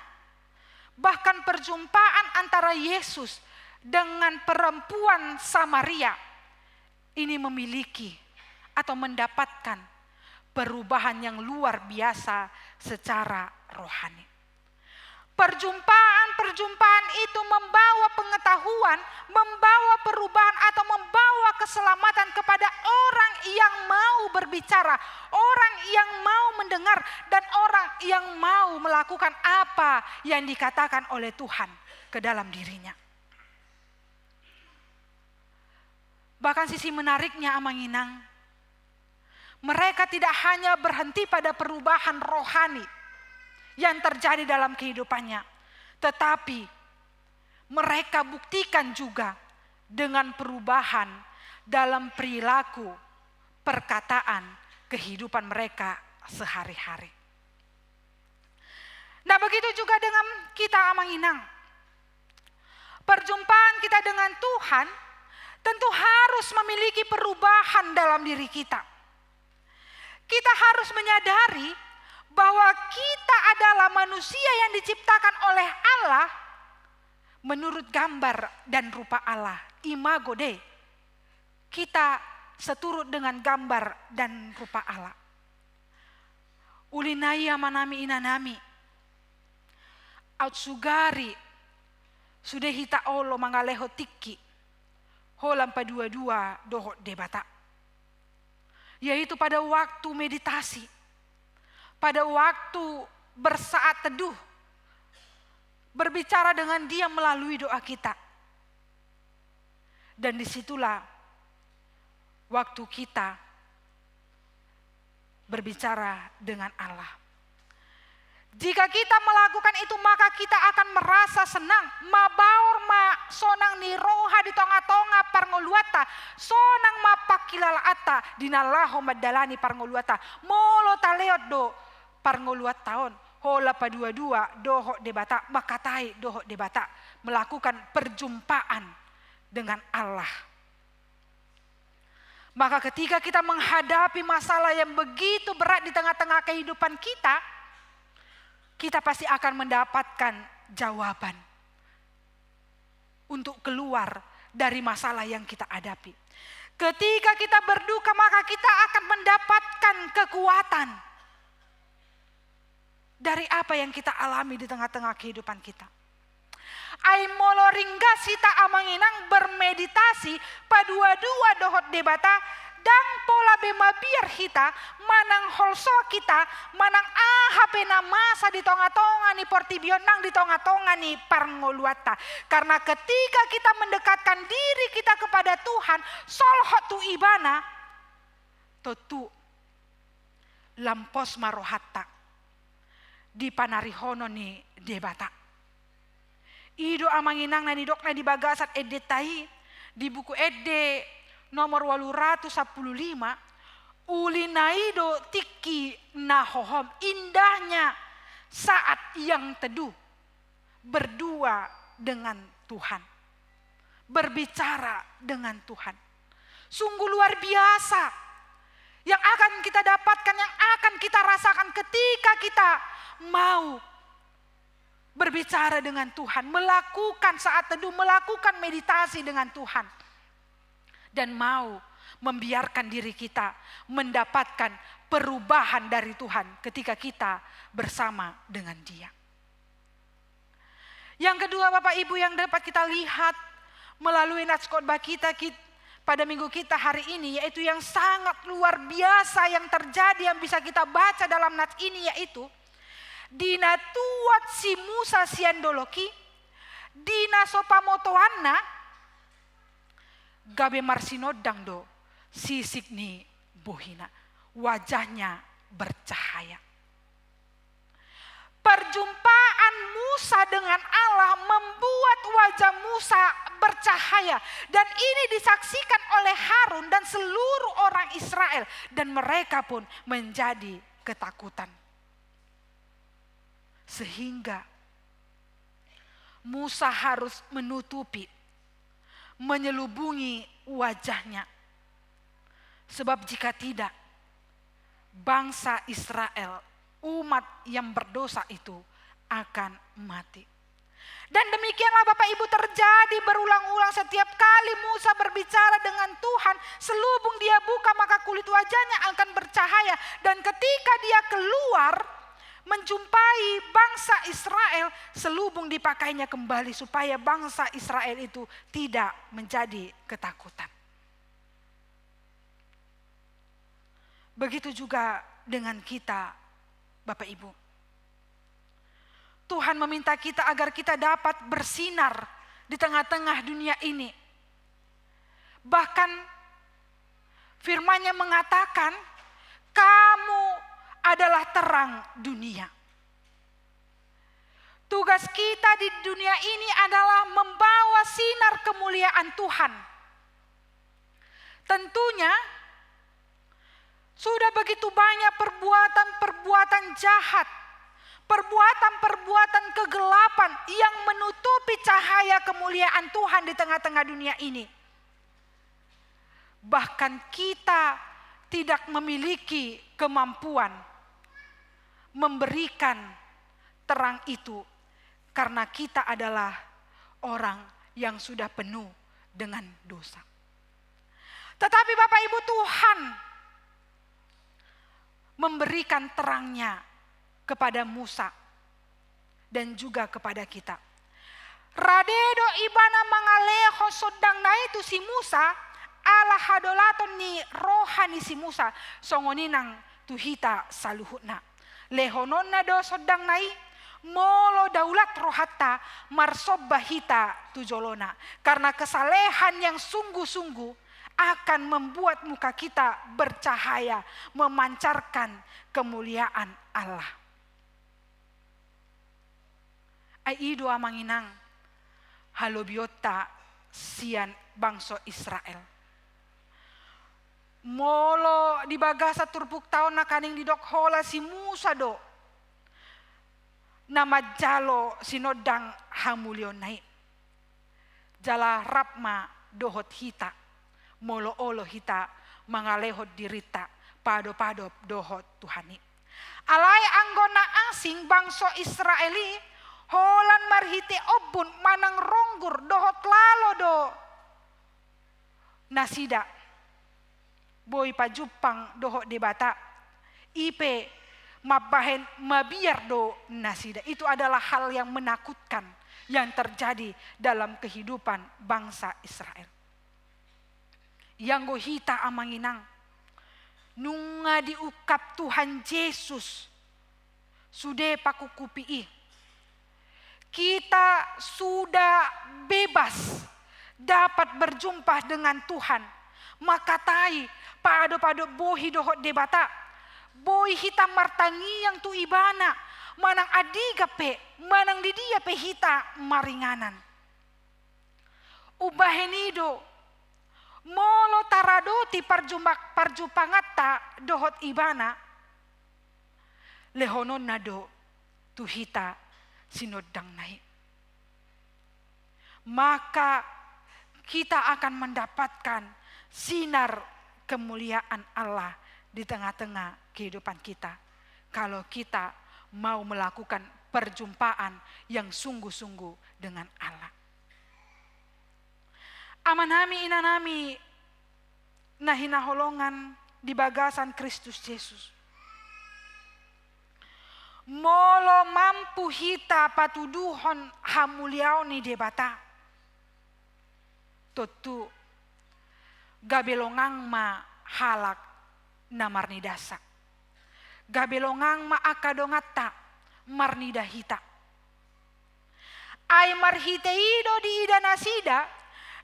bahkan perjumpaan antara Yesus dengan perempuan Samaria ini memiliki atau mendapatkan perubahan yang luar biasa secara rohani. Perjumpaan itu membawa pengetahuan, membawa perubahan atau membawa keselamatan kepada orang yang mau berbicara, orang yang mau mendengar, dan orang yang mau melakukan apa yang dikatakan oleh Tuhan ke dalam dirinya. Bahkan sisi menariknya Amanginang, mereka tidak hanya berhenti pada perubahan rohani yang terjadi dalam kehidupannya, tetapi mereka buktikan juga dengan perubahan dalam perilaku, perkataan, kehidupan mereka sehari-hari. Nah, begitu juga dengan kita Amanginang. Perjumpaan kita dengan Tuhan tentu harus memiliki perubahan dalam diri kita. Kita harus menyadari bahwa kita adalah manusia yang diciptakan oleh Allah menurut gambar dan rupa Allah. Imago Dei. Kita seturut dengan gambar dan rupa Allah. Ulinaya manami inanami. Outsugari sudehita olo mangaleho tikki. Holam padua-dua doho debata. Yaitu pada waktu meditasi, pada waktu bersaat teduh, berbicara dengan Dia melalui doa kita. Dan disitulah waktu kita berbicara dengan Allah. Jika kita melakukan itu, maka kita akan merasa senang. Mabaur ma sonang ni roha di tonga-tonga parngoluata. Sonang ma pakilalaata dinalaho madalani parngoluata. Molo taleot do parngoluataon. Hola padua-dua doho debata. Makatai doho debata. Melakukan perjumpaan dengan Allah. Maka ketika kita menghadapi masalah yang begitu berat di tengah-tengah kehidupan kita, kita pasti akan mendapatkan jawaban untuk keluar dari masalah yang kita hadapi. Ketika kita berduka, maka kita akan mendapatkan kekuatan dari apa yang kita alami di tengah-tengah kehidupan kita. Aimolo ringga sita Amanginang bermeditasi padua-dua dohot debata dan pola bema biar kita manang holso kita manang ahapena masa di tonga-tonga ni portibionang di tonga-tonga ni parngoluata. Karena ketika kita mendekatkan diri kita kepada Tuhan, solhot tu ibana totu lampos marohatta di panarihono ni debata. Ido Amanginang na nidok na di bagasat edetai di buku ede nomor 815 ulinaido tiki nahohom, indahnya saat yang teduh berdua dengan Tuhan, berbicara dengan Tuhan. Sungguh luar biasa yang akan kita dapatkan, yang akan kita rasakan ketika kita mau berbicara dengan Tuhan, melakukan saat teduh, melakukan meditasi dengan Tuhan. Dan mau membiarkan diri kita mendapatkan perubahan dari Tuhan ketika kita bersama dengan Dia. Yang kedua Bapak Ibu yang dapat kita lihat melalui nats khotbah kita pada minggu kita hari ini, yaitu yang sangat luar biasa yang terjadi yang bisa kita baca dalam nats ini, yaitu dina tuat si Musa siandoloki, dina sopamotoanna, gabe marsinodang do sisik ni bohina, wajahnya bercahaya. Perjumpaan Musa dengan Allah membuat wajah Musa bercahaya. Dan ini disaksikan oleh Harun dan seluruh orang Israel. Dan mereka pun menjadi ketakutan. Sehingga Musa harus menutupi, menyelubungi wajahnya. Sebab jika tidak, bangsa Israel, umat yang berdosa itu akan mati. Dan demikianlah Bapak Ibu terjadi berulang-ulang setiap kali Musa berbicara dengan Tuhan. Selubung dia buka maka kulit wajahnya akan bercahaya. Dan ketika dia keluar menjumpai bangsa Israel, selubung dipakainya kembali supaya bangsa Israel itu tidak menjadi ketakutan. Begitu juga dengan kita Bapak Ibu. Tuhan meminta kita agar kita dapat bersinar di tengah-tengah dunia ini. Bahkan firman-Nya mengatakan, kamu adalah terang dunia. Tugas kita di dunia ini adalah membawa sinar kemuliaan Tuhan. Tentunya sudah begitu banyak perbuatan-perbuatan jahat, perbuatan-perbuatan kegelapan yang menutupi cahaya kemuliaan Tuhan di tengah-tengah dunia ini. Bahkan kita tidak memiliki kemampuan memberikan terang itu karena kita adalah orang yang sudah penuh dengan dosa. Tetapi Bapak Ibu, Tuhan memberikan terangnya kepada Musa dan juga kepada kita. Radedo ibana mangaleho sodang na itu si Musa ala hadolaton ni rohani si Musa songoninang tuhita saluhutna. Lehononna do sodang nai molo daulat rohatta marsobbahita tujolona. Karena kesalehan yang sungguh-sungguh akan membuat muka kita bercahaya, memancarkan kemuliaan Allah. Aido amanginang halobiota sian bangsa Israel. Molo di bagasa turpuk tahun nakaning didok hola si Musa do. Nama jalo sinodang hamulyon nai. Jala rapma dohot hita. Molo-olo hita mangalehot dirita pado-pado dohot Tuhani. Alai anggona asing bangsa Israeli holan marhite obun manang ronggur dohot lalo do nasida boy pajupang dohot debata ipe mabahen mabiar do nasida. Itu adalah hal yang menakutkan yang terjadi dalam kehidupan bangsa Israel. Yang gohita amanginang nunga diukap Tuhan Yesus sude pakukupi. Kita sudah bebas dapat berjumpa dengan Tuhan. Maka tai pado-pado bohi dohot debata boy hitam martangi yang tu ibana manang adiga pe manang didia pe hita maringanan ubahenido molo taradoti parjupangata dohot ibana lehonon nado tuhita sinodang naik. Maka kita akan mendapatkan sinar kemuliaan Allah di tengah-tengah kehidupan kita. Kalau kita mau melakukan perjumpaan yang sungguh-sungguh dengan Allah. Amanami inanami na hinaholongan di bagasan Kristus Yesus. Molo mampu hita patuduhon hamuliao ni debata. Totu gabelongang ma halak na marnidasa. Gabelongang ma akadongata marnida hita. Ay marhite ido di ida nasida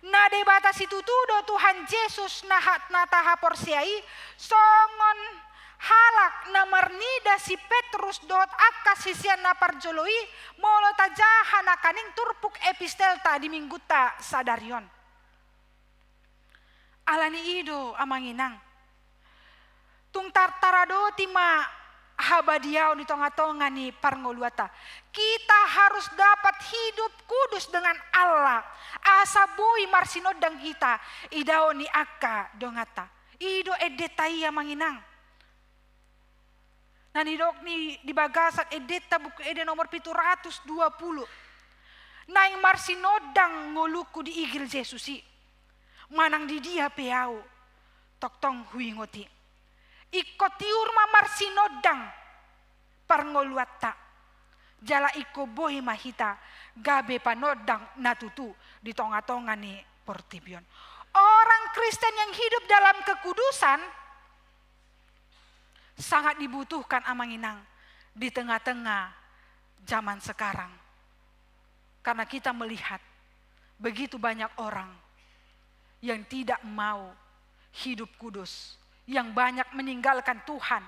na debata situtudo Tuhan Yesus na taha porsiai songon halak na marnida si Petrus dot akka sisian na parjoloi molo tajahan na kaning turpuk epistelta di mingguta sadarion. Alani ido amanginang. Tung tartarado tima habadiao di tonga-tonga ni parngoluata. Kita harus dapat hidup kudus dengan Allah. Asa bui marsinodang hita idao ni akka dongata. Ido edetai amanginang. Nanidok ni di bagasan edeta buku ede nomor 720. Naing marsinodang ngoluku di igil Jesusi. Manang di dia peau. Toktong huingoti. Ikotiur mamar sinodang parngoluata jala iko bohi mahita gabe panodang natutu di tonga-tonga ni portibion. Orang Kristen yang hidup dalam kekudusan sangat dibutuhkan amanginang di tengah-tengah zaman sekarang. Karena kita melihat begitu banyak orang yang tidak mau hidup kudus, yang banyak meninggalkan Tuhan,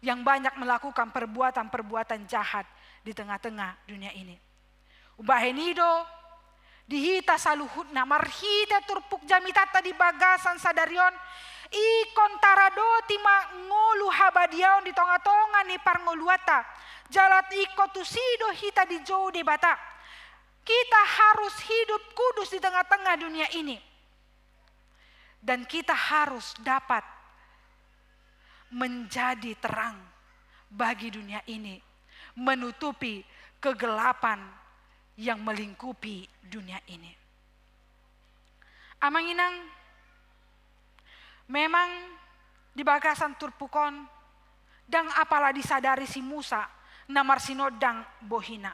yang banyak melakukan perbuatan-perbuatan jahat di tengah-tengah dunia ini. Ubahenido dihita saluhutna marhita turpuk jamitata di bagasan sadarion ikon taradoti ma ngolu habadiaon di tonga-tonga ni parngoluata jalat iko tusido hita di jauh debata. Kita harus hidup kudus di tengah-tengah dunia ini. Dan kita harus dapat menjadi terang bagi dunia ini, menutupi kegelapan yang melingkupi dunia ini. Amanginang, memang di bagasan turpukon, dan apalah disadari si Musa, namar sinodang bohina.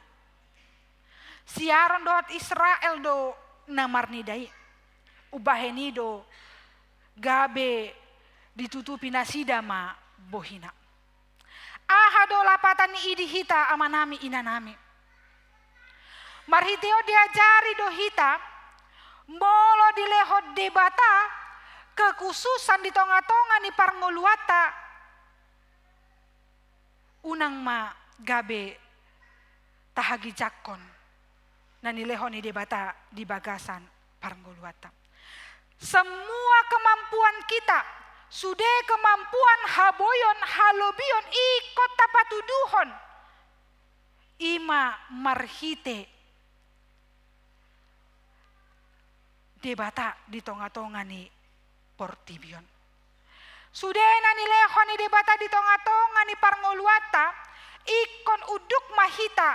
Siaron doat Israel do namar nidai, ubahenido gabe ditutupi nasida ma bohina. Ahado lapatan ni idi hita amanami inanami. Marhiteo diajari do hita molo dilehot debata kekhususan di tonga-tonga ni parngoluata unang ma gabe tahagi jakon na nilehon ni debata di bagasan parngoluata. Semua kemampuan kita sude kemampuan haboyon halobion ikot tapatuduhon ima marhite debata di tonga-tonga ni portibion. Sude na nilehon ni debata di tonga-tonga ni parngoluata ikon uduk mahita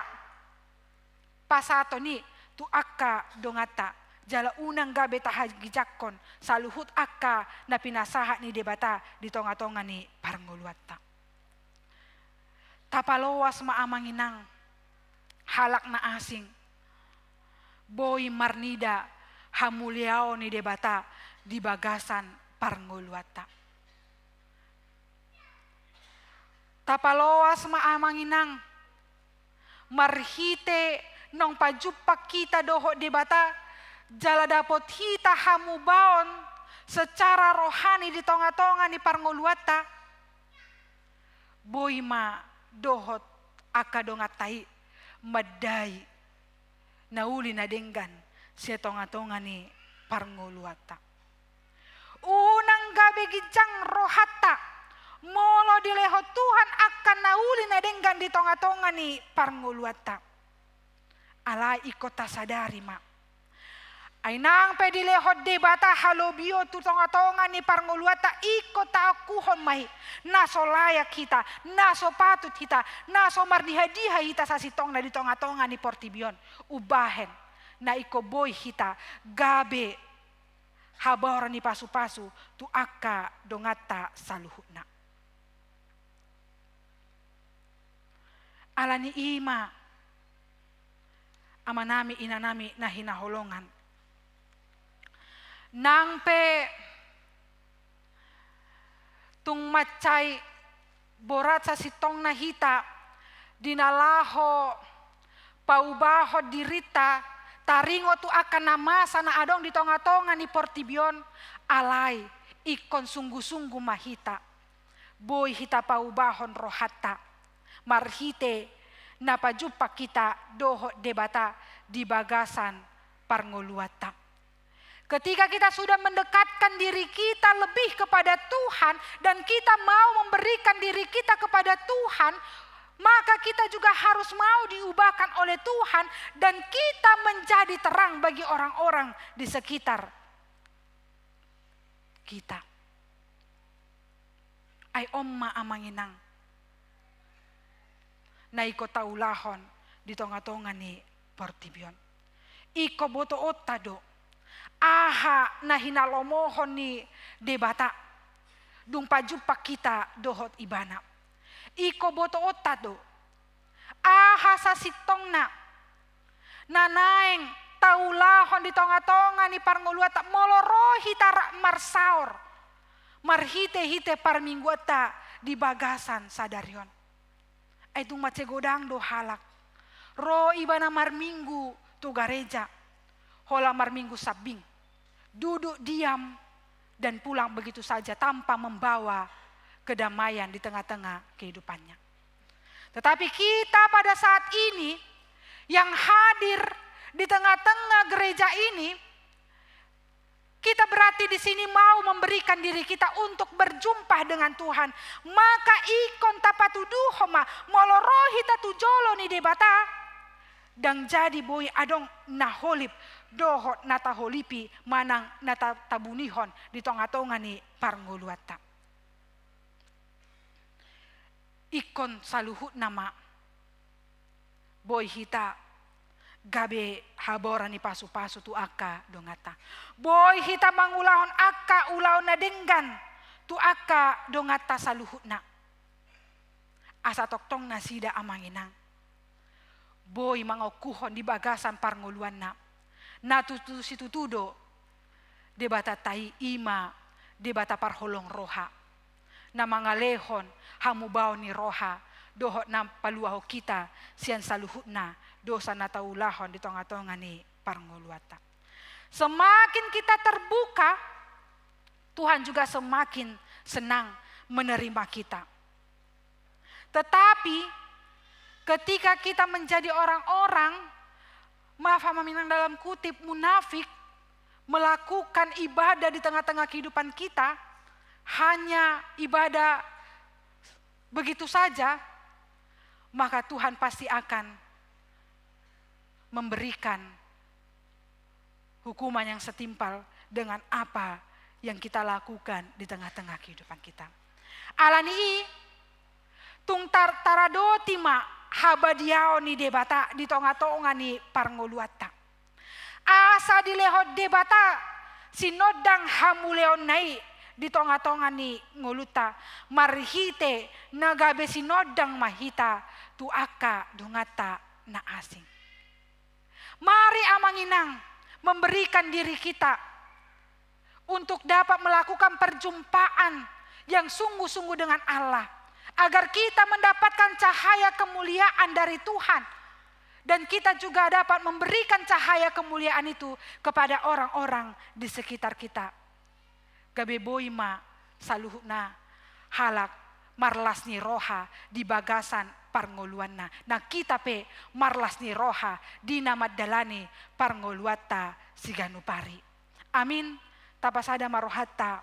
pasato ni tu akka dongata jala unang gabe tahagijakon saluhut akka na pinasaha ni debata di tonga-tonga ni parngoluata. Tapalowas maamanginang halak na asing boy marnida hamuliao ni debata di bagasan parngoluata. Tapalowas maamanginang marhite nong pajupak kita doho debata jala dapot hita hamubaon secara rohani di tonga-tonga ni parngoluata boy ma dohot akadongatai madai nauli na denggan si tonga-tonga ni parngoluata. Unang gabi gijang rohata molo dilehot Tuhan akan nauli na denggan di tonga-tonga ni parngoluata. Alai ikota sadari ma. Ay nang pedilehot debata halobio tu tonga-tonga ni parngoluata ikota akuhon mahi. Naso layak kita, naso patut kita, naso mardihadiha kita sa sitong na di tonga-tonga ni portibion. Ubahen na iko boy kita gabe haborani pasu-pasu tu akka dongata saluhutna. Alani ima amanami inanami na hinaholongan. Nangpe tung macay borat sa sitong nahita dinalaho paubaho dirita taringo tu akan nama sana adong di tonga-tonga ni portibion alay ikon sungguh-sungguh mahita boy hita paubahon rohata marhite napajupa kita doho debata di bagasan parngoluata. Ketika kita sudah mendekatkan diri kita lebih kepada Tuhan dan kita mau memberikan diri kita kepada Tuhan, maka kita juga harus mau diubahkan oleh Tuhan dan kita menjadi terang bagi orang-orang di sekitar kita. Ay omma amanginang na iko taulahon di tonga-tonga ni portibion. Iko boto otado aha na hinalomohon ni debata dung pajupa kita dohot ibana. Iko boto otado aha sa sitong na nanaeng taulahon di tonga-tonga ni parngoluata molorohi tara marsaor marhite-hite parmingguata di bagasan sadarion. Ay tung macegodang do halak ro ibana marminggu tu gareja hola marminggu sabing duduk diam dan pulang begitu saja tanpa membawa kedamaian di tengah-tengah kehidupannya. Tetapi kita pada saat ini yang hadir di tengah-tengah gereja ini, kita berarti di sini mau memberikan diri kita untuk berjumpa dengan Tuhan. Maka ikon tapatuduhoma molorohi tatujolo ni debata dan jadi boy adong naholip dohot nataholipi manang natatabunihon di tonga-tonga ni parngoluata. Ikon saluhut nama boy hita gabe habora ni pasu-pasu tu akka dongata. Boy hita mangulahon akka ulaw na denggan tu akka dongata saluhutna. Asa toktong na sida amanginang. Boy mangokuhon di bagasan parnguluan na. Natutu situtudo debata tai ima debata parholong roha. Na mangalehon hamubao ni roha dohot na paluaho kita sian saluhutna dosa na taulahon di tonga-tonga ni parngoluata. Semakin kita terbuka, Tuhan juga semakin senang menerima kita. Tetapi ketika kita menjadi orang-orang, maaf maminang dalam kutip munafik, melakukan ibadah di tengah-tengah kehidupan kita, hanya ibadah begitu saja, maka Tuhan pasti akan memberikan hukuman yang setimpal dengan apa yang kita lakukan di tengah-tengah kehidupan kita. Alani tung taradoti ma habadiao ni debata di tonga-tonga ni parngoluata. Asa dilehot debata sinodang hamuleon nai di tonga-tonga ni ngoluta marhite nagabe sinodang mahita tu aka dungata na asing. Mari amanginang memberikan diri kita untuk dapat melakukan perjumpaan yang sungguh-sungguh dengan Allah. Agar kita mendapatkan cahaya kemuliaan dari Tuhan. Dan kita juga dapat memberikan cahaya kemuliaan itu kepada orang-orang di sekitar kita. Gabe boima saluhna halak marlasni roha di bagasan parngoluanna. Nah kita pe marlasni roha di namad dalani parngoluata siganupari. Amin. Tapasada marohata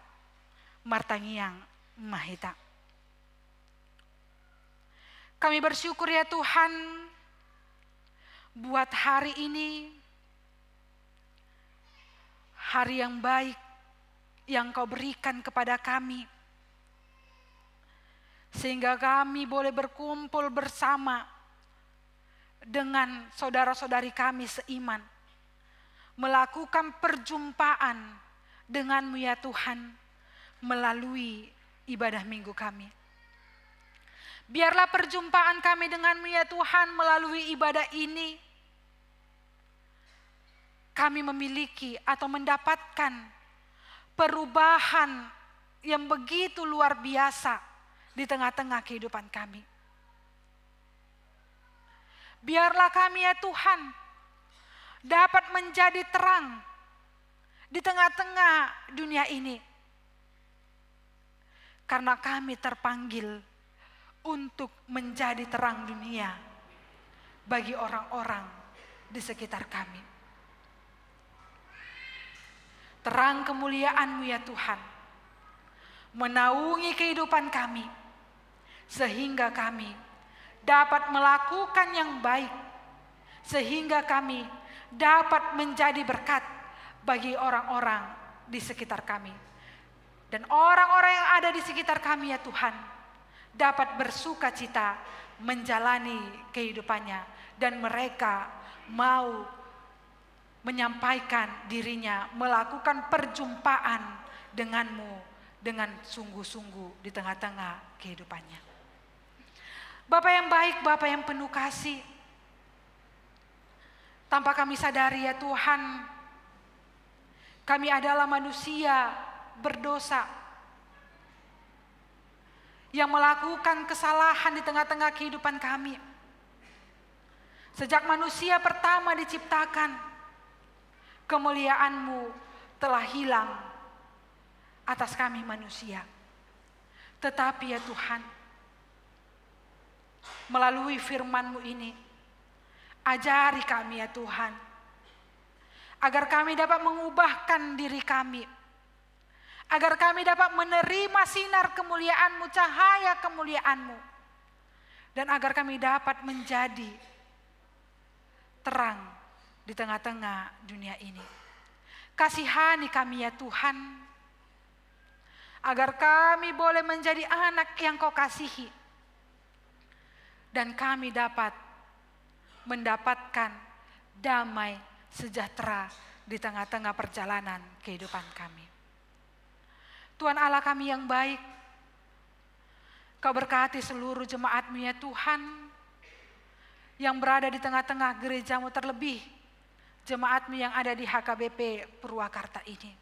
martangiang mahita. Kami bersyukur ya Tuhan buat hari ini. Hari yang baik yang Kau berikan kepada kami. Sehingga kami boleh berkumpul bersama dengan saudara-saudari kami seiman. Melakukan perjumpaan denganmu ya Tuhan melalui ibadah minggu kami. Biarlah perjumpaan kami denganmu ya Tuhan melalui ibadah ini, kami memiliki atau mendapatkan perubahan yang begitu luar biasa di tengah-tengah kehidupan kami. Biarlah kami ya Tuhan dapat menjadi terang di tengah-tengah dunia ini. Karena kami terpanggil untuk menjadi terang dunia bagi orang-orang di sekitar kami. Terang kemuliaan-Mu ya Tuhan menaungi kehidupan kami, sehingga kami dapat melakukan yang baik, sehingga kami dapat menjadi berkat bagi orang-orang di sekitar kami. Dan orang-orang yang ada di sekitar kami ya Tuhan dapat bersuka cita menjalani kehidupannya, dan mereka mau menyampaikan dirinya, melakukan perjumpaan denganmu dengan sungguh-sungguh di tengah-tengah kehidupannya. Bapa yang baik, Bapa yang penuh kasih, tanpa kami sadari ya Tuhan, kami adalah manusia berdosa yang melakukan kesalahan di tengah-tengah kehidupan kami. Sejak manusia pertama diciptakan, kemuliaan-Mu telah hilang atas kami manusia. Tetapi ya Tuhan, melalui firman-Mu ini, ajari kami ya Tuhan, agar kami dapat mengubahkan diri kami, agar kami dapat menerima sinar kemuliaan-Mu, cahaya kemuliaan-Mu, dan agar kami dapat menjadi terang di tengah-tengah dunia ini. Kasihani kami ya Tuhan, agar kami boleh menjadi anak yang Kau kasihi, dan kami dapat mendapatkan damai sejahtera di tengah-tengah perjalanan kehidupan kami. Tuhan Allah kami yang baik, Kau berkati seluruh jemaat-Mu ya Tuhan, yang berada di tengah-tengah gereja-Mu, terlebih jemaat-Mu yang ada di HKBP Purwakarta ini.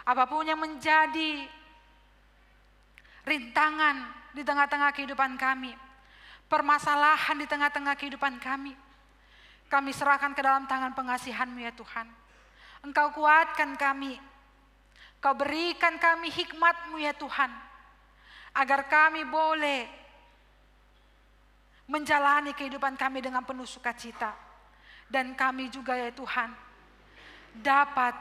Apapun yang menjadi rintangan di tengah-tengah kehidupan kami, permasalahan di tengah-tengah kehidupan kami serahkan ke dalam tangan pengasihan-Mu ya Tuhan. Engkau kuatkan kami, Kau berikan kami hikmat-Mu ya Tuhan, agar kami boleh menjalani kehidupan kami dengan penuh sukacita. Dan kami juga ya Tuhan dapat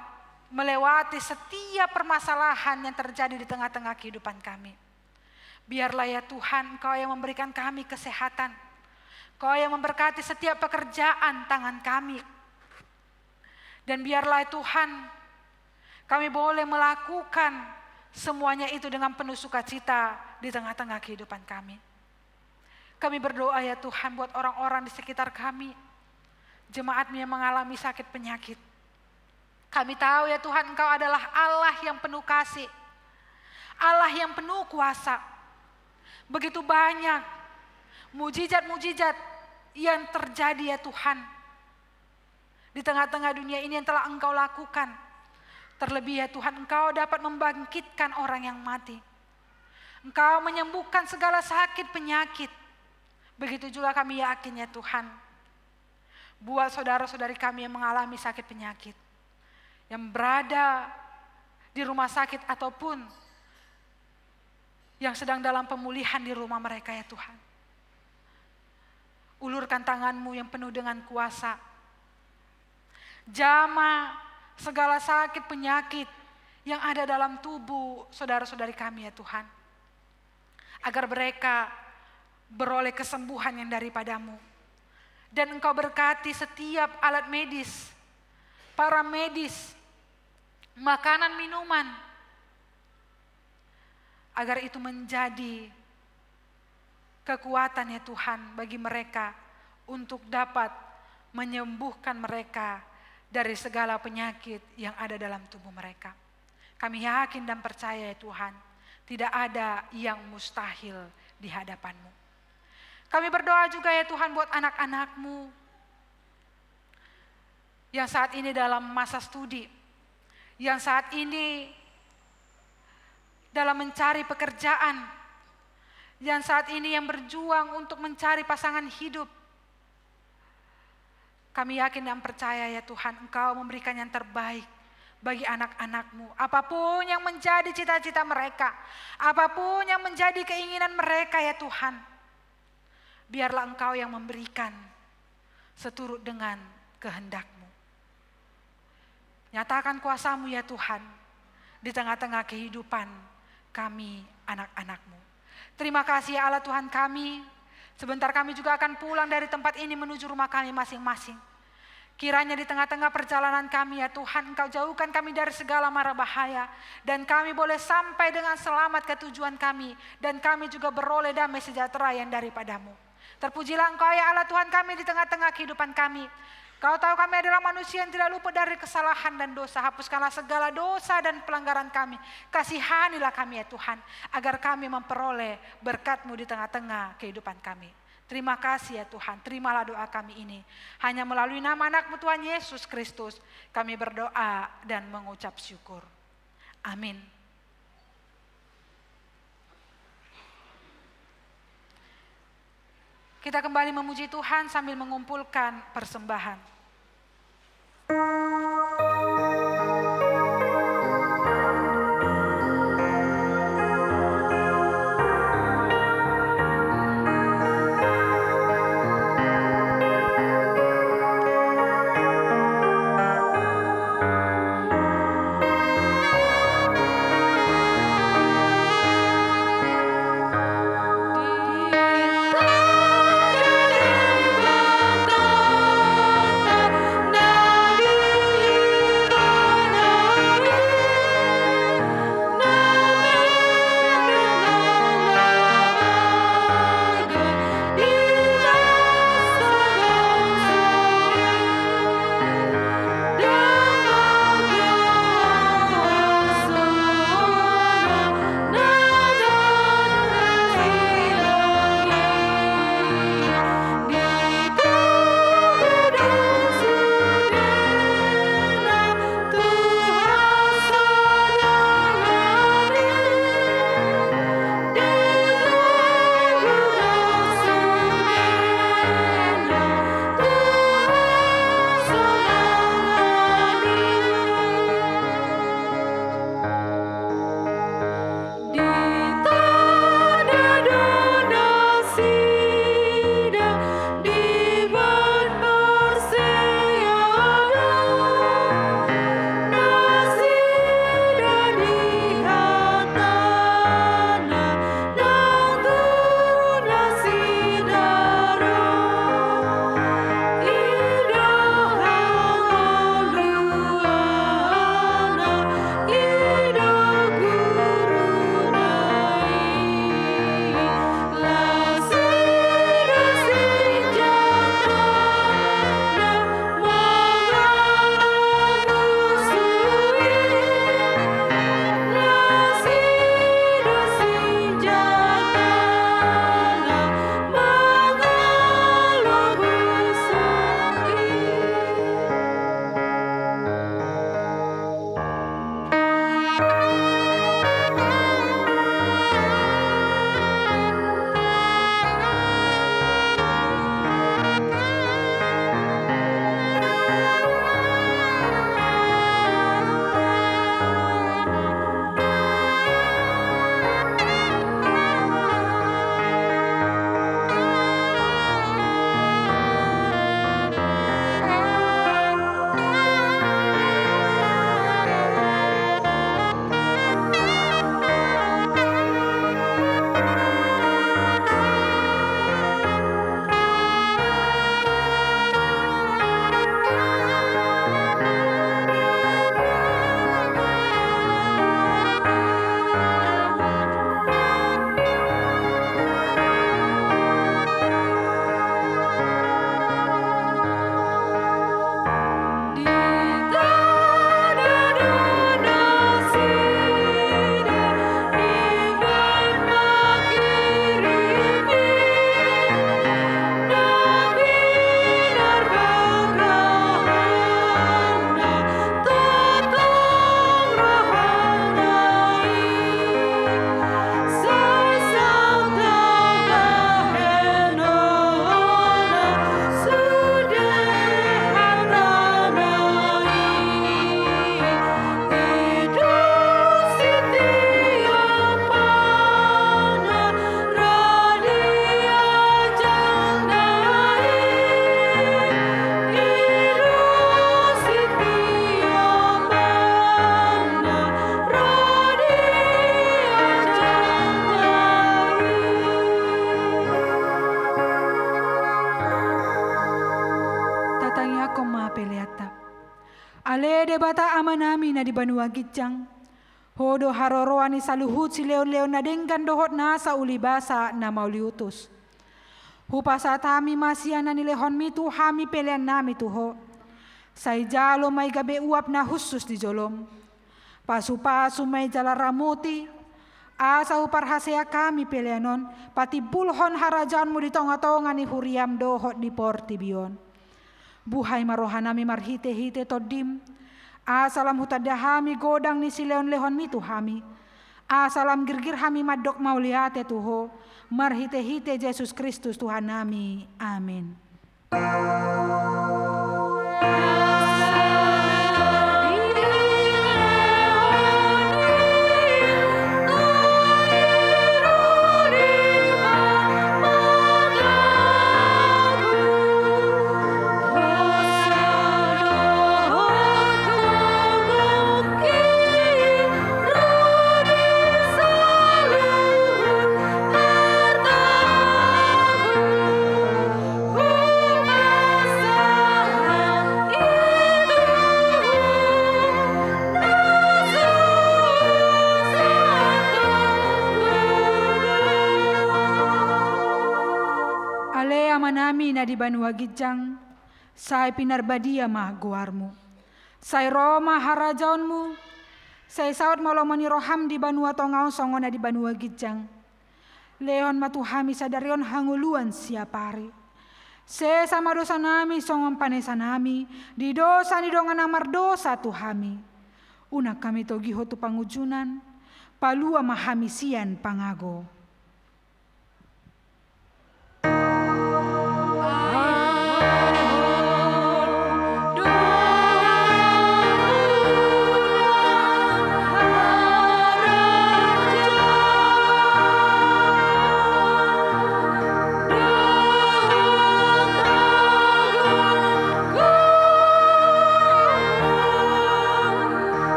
melewati setiap permasalahan yang terjadi di tengah-tengah kehidupan kami. Biarlah ya Tuhan Kau yang memberikan kami kesehatan, Kau yang memberkati setiap pekerjaan tangan kami. Dan biarlah ya Tuhan kami boleh melakukan semuanya itu dengan penuh sukacita di tengah-tengah kehidupan kami. Kami berdoa ya Tuhan buat orang-orang di sekitar kami, jemaat-Mu yang mengalami sakit penyakit. Kami tahu ya Tuhan Engkau adalah Allah yang penuh kasih, Allah yang penuh kuasa. Begitu banyak mujizat-mujizat yang terjadi ya Tuhan di tengah-tengah dunia ini yang telah Engkau lakukan. Terlebih ya Tuhan, Engkau dapat membangkitkan orang yang mati. Engkau menyembuhkan segala sakit penyakit. Begitu juga kami yakin ya Tuhan, buat saudara-saudari kami yang mengalami sakit penyakit, yang berada di rumah sakit ataupun yang sedang dalam pemulihan di rumah mereka ya Tuhan. Ulurkan tangan-Mu yang penuh dengan kuasa. Jamah segala sakit penyakit yang ada dalam tubuh saudara-saudari kami ya Tuhan, agar mereka beroleh kesembuhan yang daripada-Mu. Dan Engkau berkati setiap alat medis, para medis, makanan, minuman, agar itu menjadi kekuatan ya Tuhan bagi mereka untuk dapat menyembuhkan mereka dari segala penyakit yang ada dalam tubuh mereka. Kami yakin dan percaya ya Tuhan, tidak ada yang mustahil di hadapan-Mu. Kami berdoa juga ya Tuhan buat anak-anak-Mu yang saat ini dalam masa studi, yang saat ini dalam mencari pekerjaan, yang saat ini yang berjuang untuk mencari pasangan hidup. Kami yakin dan percaya ya Tuhan, Engkau memberikan yang terbaik bagi anak-anak-Mu. Apapun yang menjadi cita-cita mereka, apapun yang menjadi keinginan mereka ya Tuhan, biarlah Engkau yang memberikan seturut dengan kehendak-Mu. Nyatakan kuasa-Mu ya Tuhan di tengah-tengah kehidupan kami anak-anak-Mu. Terima kasih ya Allah Tuhan kami. Sebentar kami juga akan pulang dari tempat ini menuju rumah kami masing-masing. Kiranya di tengah-tengah perjalanan kami ya Tuhan, Engkau jauhkan kami dari segala mara bahaya. Dan kami boleh sampai dengan selamat ke tujuan kami. Dan kami juga beroleh damai sejahtera yang daripada-Mu. Terpujilah Engkau ya Allah Tuhan kami di tengah-tengah kehidupan kami. Kau tahu kami adalah manusia yang tidak luput dari kesalahan dan dosa. Hapuskanlah segala dosa dan pelanggaran kami. Kasihanilah kami ya Tuhan, agar kami memperoleh berkat-Mu di tengah-tengah kehidupan kami. Terima kasih ya Tuhan, terimalah doa kami ini. Hanya melalui nama anak-Mu Tuhan Yesus Kristus, kami berdoa dan mengucap syukur. Amin. Kita kembali memuji Tuhan sambil mengumpulkan persembahan. Di koma peleata. Ale debata amanami na di banua gijang. Hodo haroroani saluhut si leo-leo na denggan dohot nasa ulibasa na mauliutus. Hupasa tami masiana ni lehon mitu hami pelean nami tuho. Say jalo may gabe uap na husus di jolom. Pasu-pasu may jala ramuti. Asa uparhasea kami peleanon. Pati bulhon harajan mo di tonga-tonga ni huriam dohot di portibion. Buhay marohanami marhite-hite todim. Asalam hutadahami godang ni sileon lehon mitu hami. Asalam girgir hami madok mauliate tuho. Marhite-hite Yesus Kristus Tuhan nami. Amin. Nami na di banua gijang, say pinarbadia mahguarmu, say Roma harajaonmu, say saud molomoni roham di banua tongau songo na di banua gijang, leon matuhami sadarion hanguluan siapari, se sama dosa nami songon panesa nami, di dosa ni dongan amar dosa tuhami, unak kami togiho tu pangujunan, palua mahamisian pangago.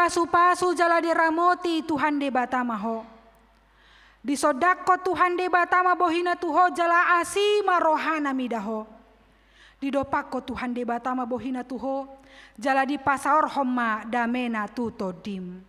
Pasu-pasu jala di ramoti Tuhan de batama ho. Di sodako Tuhan de batama bohina tuho jala asima rohana midaho. Di dopako Tuhan de batama bohina tuho jala di pasaor homa damena tuto dim.